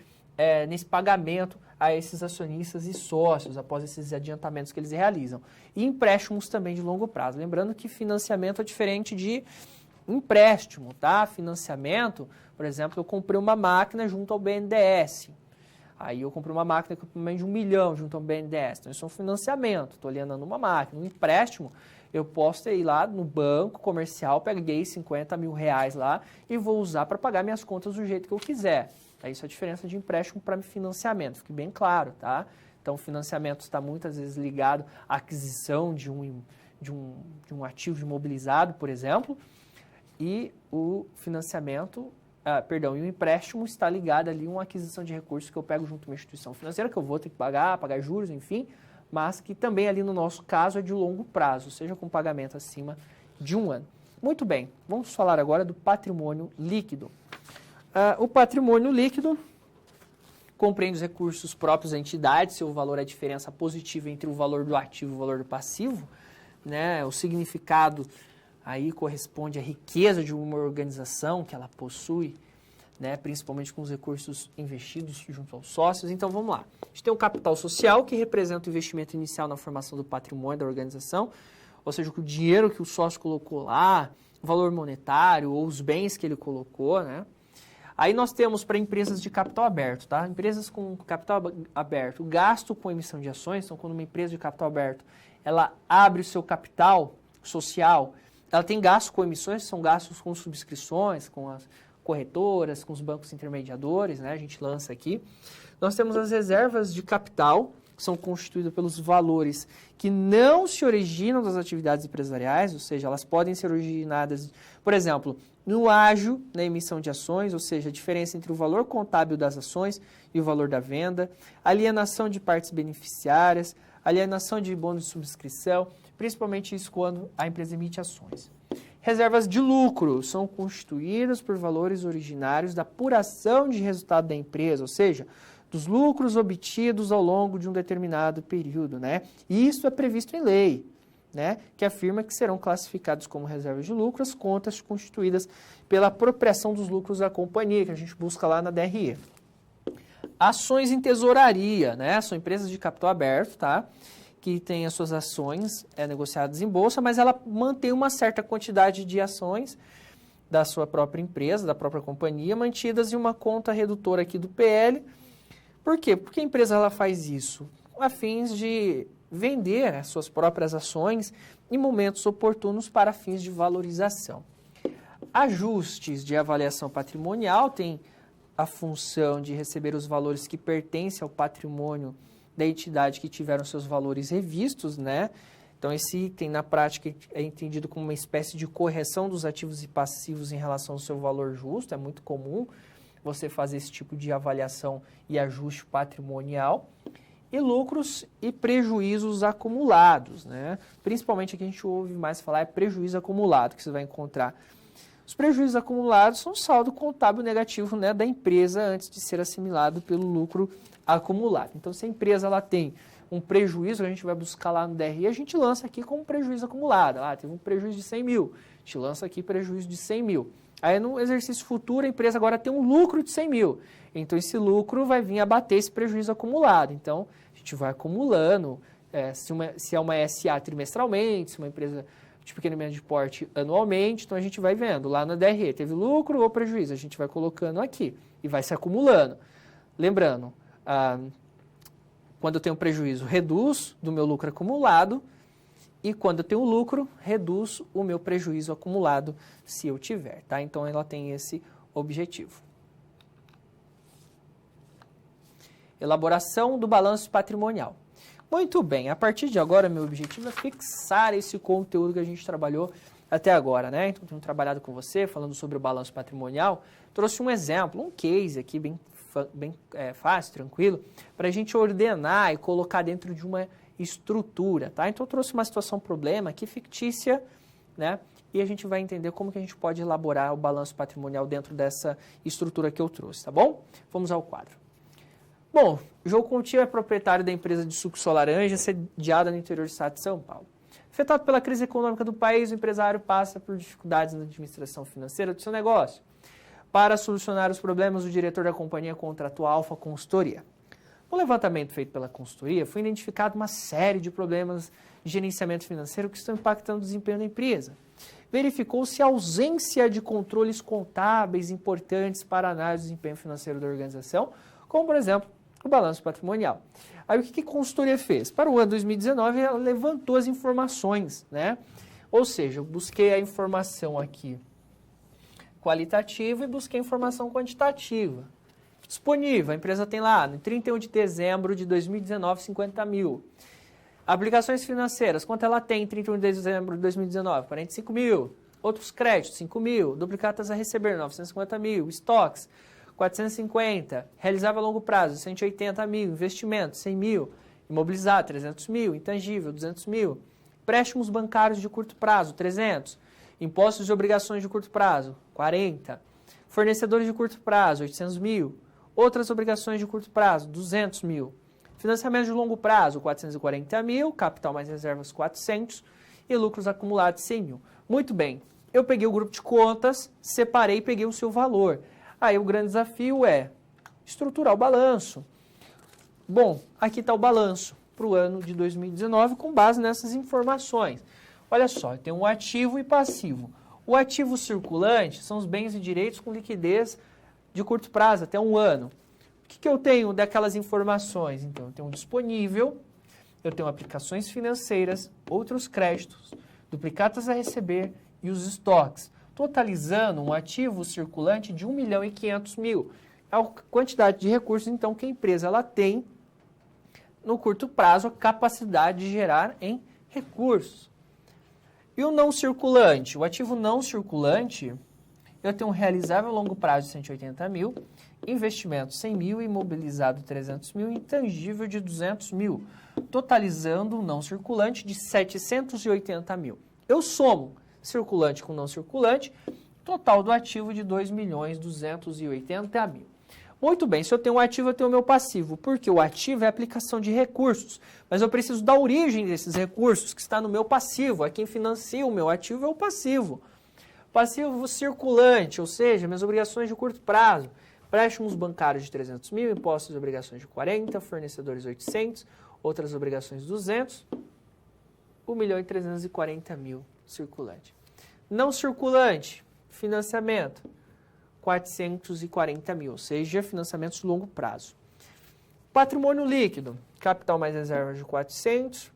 [SPEAKER 1] nesse pagamento a esses acionistas e sócios, após esses adiantamentos que eles realizam. E empréstimos também de longo prazo. Lembrando que financiamento é diferente de empréstimo, tá? Financiamento, por exemplo, eu comprei uma máquina junto ao BNDES. Aí eu comprei uma máquina com menos de 1 milhão junto ao BNDES. Então, isso é um financiamento. Estou alienando uma máquina. Um empréstimo, eu posso ir lá no banco comercial, peguei 50 mil reais lá e vou usar para pagar minhas contas do jeito que eu quiser. Isso é a diferença de empréstimo para financiamento. Fique bem claro, tá? Então, o financiamento está muitas vezes ligado à aquisição de um ativo imobilizado, por exemplo, e o financiamento, e o empréstimo está ligado ali a uma aquisição de recursos que eu pego junto a uma instituição financeira, que eu vou ter que pagar juros, enfim, mas que também ali no nosso caso é de longo prazo, seja com pagamento acima de 1 ano. Muito bem, vamos falar agora do patrimônio líquido. O patrimônio líquido compreende os recursos próprios da entidade, seu valor é a diferença positiva entre o valor do ativo e o valor do passivo, né? O significado aí corresponde à riqueza de uma organização que ela possui, né? Principalmente com os recursos investidos junto aos sócios. Então, vamos lá. A gente tem o capital social, que representa o investimento inicial na formação do patrimônio da organização, ou seja, o dinheiro que o sócio colocou lá, o valor monetário ou os bens que ele colocou, né? Aí nós temos para empresas de capital aberto, tá? Empresas com capital aberto, o gasto com emissão de ações, então quando uma empresa de capital aberto, ela abre o seu capital social, ela tem gastos com emissões, são gastos com subscrições, com as corretoras, com os bancos intermediadores, né? A gente lança aqui. Nós temos as reservas de capital, que são constituídas pelos valores que não se originam das atividades empresariais, ou seja, elas podem ser originadas, por exemplo, no ágio, na emissão de ações, ou seja, a diferença entre o valor contábil das ações e o valor da venda, alienação de partes beneficiárias, alienação de bônus de subscrição, principalmente isso quando a empresa emite ações. Reservas de lucro são constituídas por valores originários da apuração de resultado da empresa, ou seja, dos lucros obtidos ao longo de um determinado período, né? E isso é previsto em lei, né? Que afirma que serão classificados como reservas de lucro as contas constituídas pela apropriação dos lucros da companhia, que a gente busca lá na DRE. Ações em tesouraria, né? São empresas de capital aberto, tá? Que têm as suas ações negociadas em bolsa, mas ela mantém uma certa quantidade de ações da sua própria empresa, da própria companhia, mantidas em uma conta redutora aqui do PL. Por quê? Porque a empresa ela faz isso a fins de vender as suas próprias ações em momentos oportunos para fins de valorização. Ajustes de avaliação patrimonial têm a função de receber os valores que pertencem ao patrimônio da entidade que tiveram seus valores revistos, né? Então, esse item, na prática, é entendido como uma espécie de correção dos ativos e passivos em relação ao seu valor justo. É muito comum você fazer esse tipo de avaliação e ajuste patrimonial. E lucros e prejuízos acumulados, né? Principalmente aqui a gente ouve mais falar é prejuízo acumulado, que você vai encontrar. Os prejuízos acumulados são saldo contábil negativo, né, da empresa antes de ser assimilado pelo lucro acumulado. Então, se a empresa ela tem um prejuízo, a gente vai buscar lá no DRE, a gente lança aqui como prejuízo acumulado. Teve um prejuízo de 100 mil, a gente lança aqui prejuízo de 100 mil. Aí, no exercício futuro, a empresa agora tem um lucro de 100 mil. Então, esse lucro vai vir abater esse prejuízo acumulado. Então, a gente vai acumulando, se é uma SA trimestralmente, se uma empresa de pequeno e médio porte anualmente, então a gente vai vendo lá na DRE, teve lucro ou prejuízo, a gente vai colocando aqui e vai se acumulando. Lembrando, quando eu tenho prejuízo, reduz do meu lucro acumulado, e quando eu tenho lucro, reduz o meu prejuízo acumulado, se eu tiver, tá? Então, ela tem esse objetivo. Elaboração do balanço patrimonial. Muito bem, a partir de agora, meu objetivo é fixar esse conteúdo que a gente trabalhou até agora, né? Então, tenho trabalhado com você, falando sobre o balanço patrimonial, trouxe um exemplo, um case aqui bem fácil, tranquilo, para a gente ordenar e colocar dentro de uma estrutura, tá? Então, eu trouxe uma situação problema aqui fictícia, né? E a gente vai entender como que a gente pode elaborar o balanço patrimonial dentro dessa estrutura que eu trouxe, tá bom? Vamos ao quadro. Bom, João Contínuo é proprietário da empresa de suco Só Laranja, sediada no interior do estado de São Paulo. Afetado pela crise econômica do país, o empresário passa por dificuldades na administração financeira do seu negócio. Para solucionar os problemas, o diretor da companhia contratou a Alfa Consultoria. No levantamento feito pela consultoria, foi identificado uma série de problemas de gerenciamento financeiro que estão impactando o desempenho da empresa. Verificou-se a ausência de controles contábeis importantes para a análise do desempenho financeiro da organização, como, por exemplo, o balanço patrimonial. Aí, o que a consultoria fez? Para o ano 2019, ela levantou as informações, né? Ou seja, eu busquei a informação aqui qualitativa e busquei a informação quantitativa. Disponível, a empresa tem lá, no 31 de dezembro de 2019, 50 mil. Aplicações financeiras, quanto ela tem em 31 de dezembro de 2019? 45 mil. Outros créditos, 5 mil. Duplicatas a receber, 950 mil. Estoques, 450, realizável a longo prazo, 180 mil, investimentos, 100 mil, imobilizado, 300 mil, intangível, 200 mil, préstimos bancários de curto prazo, 300, impostos e obrigações de curto prazo, 40, fornecedores de curto prazo, 800 mil, outras obrigações de curto prazo, 200 mil, financiamento de longo prazo, 440 mil, capital mais reservas, 400 e lucros acumulados, 100 mil. Muito bem, eu peguei o grupo de contas, separei e peguei o seu valor. Aí o grande desafio é estruturar o balanço. Bom, aqui está o balanço para o ano de 2019 com base nessas informações. Olha só, tem um ativo e passivo. O ativo circulante são os bens e direitos com liquidez de curto prazo, até um ano. O que eu tenho daquelas informações? Então, eu tenho um disponível, eu tenho aplicações financeiras, outros créditos, duplicatas a receber e os estoques, totalizando um ativo circulante de 1.500.000. É a quantidade de recursos, então, que a empresa ela tem, no curto prazo, a capacidade de gerar em recursos. E o não circulante? O ativo não circulante, eu tenho um realizável a longo prazo de 180 mil, investimento 100 mil, imobilizado 300 mil, intangível de 200 mil, totalizando um não circulante de 780 mil. Eu somo circulante com não circulante, total do ativo de 2.280.000. Muito bem, se eu tenho um ativo, eu tenho o meu passivo, porque o ativo é a aplicação de recursos, mas eu preciso da origem desses recursos, que está no meu passivo, quem financia o meu ativo é o passivo. Passivo circulante, ou seja, minhas obrigações de curto prazo, préstimos bancários de 300 mil, impostos e obrigações de 40, fornecedores 800, outras obrigações 200, 1.340.000 circulante. Não circulante, financiamento, 440 mil, ou seja, financiamentos de longo prazo. Patrimônio líquido, capital mais reservas de 400,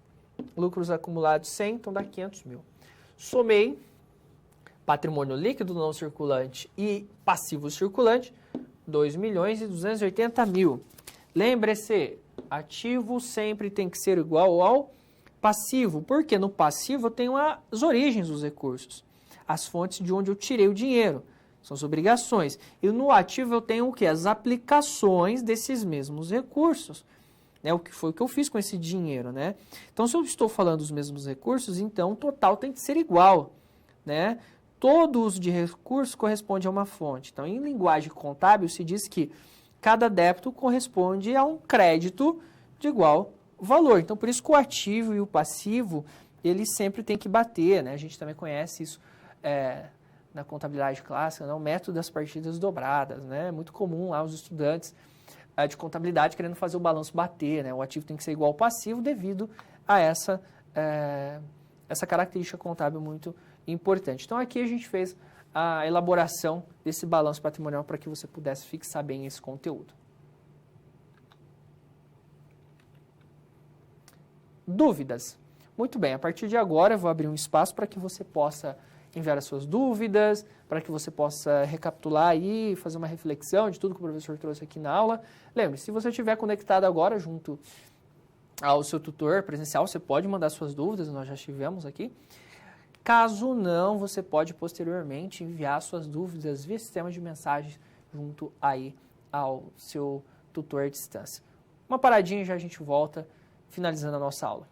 [SPEAKER 1] lucros acumulados 100, então dá 500 mil. Somei patrimônio líquido não circulante e passivo circulante, 2.280.000. Lembre-se, ativo sempre tem que ser igual ao passivo, porque no passivo eu tenho as origens dos recursos, as fontes de onde eu tirei o dinheiro, são as obrigações. E no ativo eu tenho o quê? As aplicações desses mesmos recursos. Né? O que foi que eu fiz com esse dinheiro, né? Então, se eu estou falando dos mesmos recursos, então o total tem que ser igual, né? Todo uso de recurso corresponde a uma fonte. Então, em linguagem contábil, se diz que cada débito corresponde a um crédito de igual valor. Então, por isso que o ativo e o passivo, eles sempre têm que bater, né? A gente também conhece isso na contabilidade clássica, né? O método das partidas dobradas, né? É muito comum lá os estudantes de contabilidade querendo fazer o balanço bater, né? O ativo tem que ser igual ao passivo devido a essa característica contábil muito importante. Então, aqui a gente fez a elaboração desse balanço patrimonial para que você pudesse fixar bem esse conteúdo. Dúvidas? Muito bem, a partir de agora eu vou abrir um espaço para que você possa enviar as suas dúvidas, para que você possa recapitular aí, fazer uma reflexão de tudo que o professor trouxe aqui na aula. Lembre, se você estiver conectado agora junto ao seu tutor presencial, você pode mandar suas dúvidas, nós já estivemos aqui. Caso não, você pode posteriormente enviar suas dúvidas via sistema de mensagens junto aí ao seu tutor à distância. Uma paradinha e já a gente volta, finalizando a nossa aula.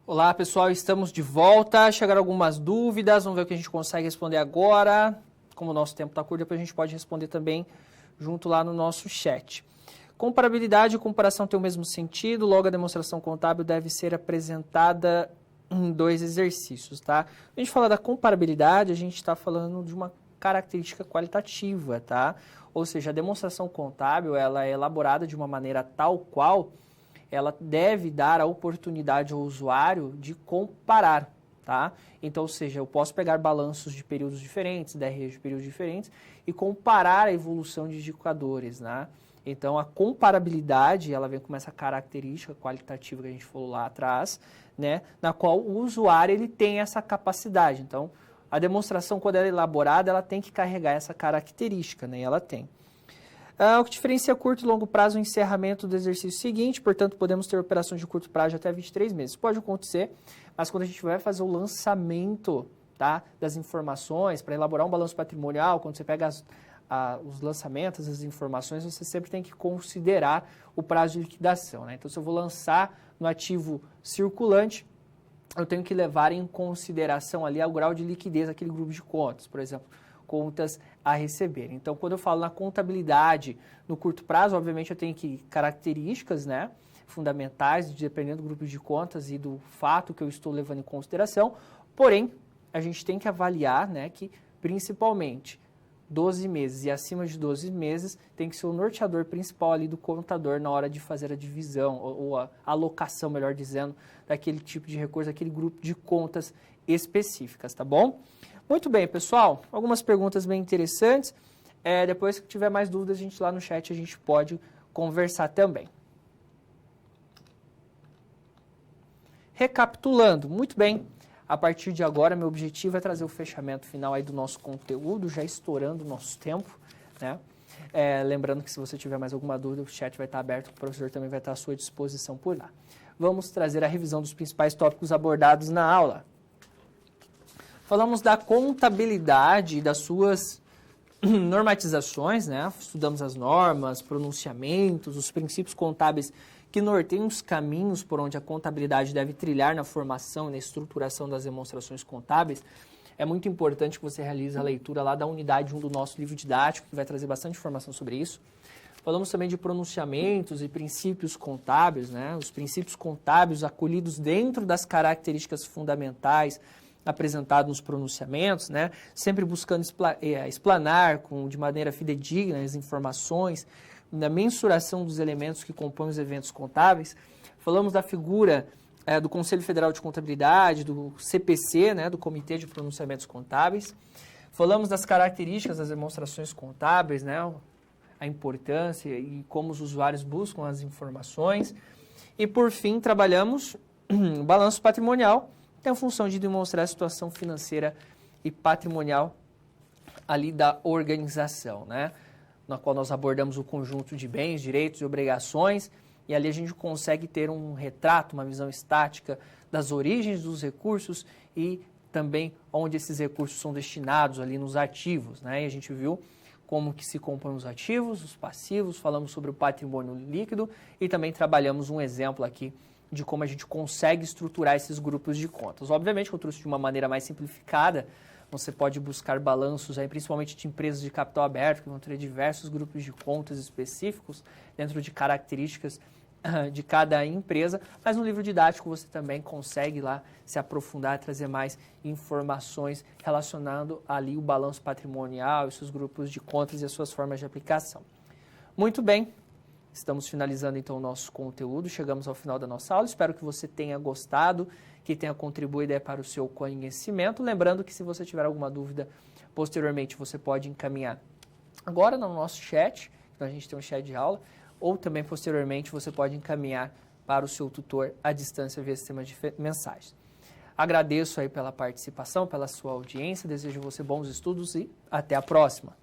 [SPEAKER 1] Olá, pessoal, estamos de volta. Chegaram algumas dúvidas, vamos ver o que a gente consegue responder agora. Como o nosso tempo está curto, depois a gente pode responder também junto lá no nosso chat. Comparabilidade e comparação têm o mesmo sentido, logo a demonstração contábil deve ser apresentada em 2 exercícios, tá? Quando a gente fala da comparabilidade, a gente está falando de uma característica qualitativa, tá? Ou seja, a demonstração contábil, ela é elaborada de uma maneira tal qual ela deve dar a oportunidade ao usuário de comparar, tá? Então, ou seja, eu posso pegar balanços de períodos diferentes, DREs de períodos diferentes, e comparar a evolução de indicadores, né? Então, a comparabilidade, ela vem com essa característica qualitativa que a gente falou lá atrás, né? Na qual o usuário, ele tem essa capacidade. Então, a demonstração, quando ela é elaborada, ela tem que carregar essa característica, né? E ela tem. O que diferencia curto e longo prazo é o encerramento do exercício seguinte, portanto, podemos ter operações de curto prazo de até 23 meses. Pode acontecer, mas quando a gente vai fazer o lançamento, tá, das informações, para elaborar um balanço patrimonial, quando você pega os lançamentos, as informações, você sempre tem que considerar o prazo de liquidação, né? Então, se eu vou lançar no ativo circulante, eu tenho que levar em consideração ali o grau de liquidez daquele grupo de contas, por exemplo, contas a receber. Então, quando eu falo na contabilidade no curto prazo, obviamente eu tenho que características, né, fundamentais, dependendo do grupo de contas e do fato que eu estou levando em consideração, porém, a gente tem que avaliar, né, que principalmente 12 meses e acima de 12 meses tem que ser o norteador principal ali do contador na hora de fazer a divisão ou a alocação, melhor dizendo, daquele tipo de recurso, daquele grupo de contas específicas, tá bom? Muito bem, pessoal, algumas perguntas bem interessantes. Depois que tiver mais dúvidas, a gente lá no chat a gente pode conversar também. Recapitulando, muito bem. A partir de agora, meu objetivo é trazer o fechamento final aí do nosso conteúdo, já estourando o nosso tempo, né? Lembrando que se você tiver mais alguma dúvida, o chat vai estar aberto, o professor também vai estar à sua disposição por lá. Vamos trazer a revisão dos principais tópicos abordados na aula. Falamos da contabilidade e das suas normatizações, né? Estudamos as normas, pronunciamentos, os princípios contábeis que norteiam os caminhos por onde a contabilidade deve trilhar na formação e na estruturação das demonstrações contábeis. É muito importante que você realize a leitura lá da unidade 1 do nosso livro didático, que vai trazer bastante informação sobre isso. Falamos também de pronunciamentos e princípios contábeis, né? Os princípios contábeis acolhidos dentro das características fundamentais apresentadas nos pronunciamentos, né? Sempre buscando explanar de maneira fidedigna as informações, na mensuração dos elementos que compõem os eventos contábeis. Falamos da figura do Conselho Federal de Contabilidade, do CPC, né, do Comitê de Pronunciamentos Contábeis. Falamos das características das demonstrações contábeis, né, a importância e como os usuários buscam as informações. E, por fim, trabalhamos o balanço patrimonial, que tem a função de demonstrar a situação financeira e patrimonial ali da organização, né, na qual nós abordamos o conjunto de bens, direitos e obrigações, e ali a gente consegue ter um retrato, uma visão estática das origens dos recursos e também onde esses recursos são destinados ali nos ativos, né? E a gente viu como que se compõem os ativos, os passivos, falamos sobre o patrimônio líquido e também trabalhamos um exemplo aqui de como a gente consegue estruturar esses grupos de contas. Obviamente que eu trouxe de uma maneira mais simplificada. Você pode buscar balanços, aí, principalmente de empresas de capital aberto, que vão ter diversos grupos de contas específicos dentro de características de cada empresa, mas no livro didático você também consegue lá se aprofundar, trazer mais informações relacionando ali o balanço patrimonial, os seus grupos de contas e as suas formas de aplicação. Muito bem, estamos finalizando então o nosso conteúdo, chegamos ao final da nossa aula, espero que você tenha gostado, que tenha contribuído para o seu conhecimento. Lembrando que se você tiver alguma dúvida posteriormente, você pode encaminhar agora no nosso chat, então a gente tem um chat de aula, ou também posteriormente você pode encaminhar para o seu tutor à distância via sistema de mensagens. Agradeço aí pela participação, pela sua audiência, desejo a você bons estudos e até a próxima.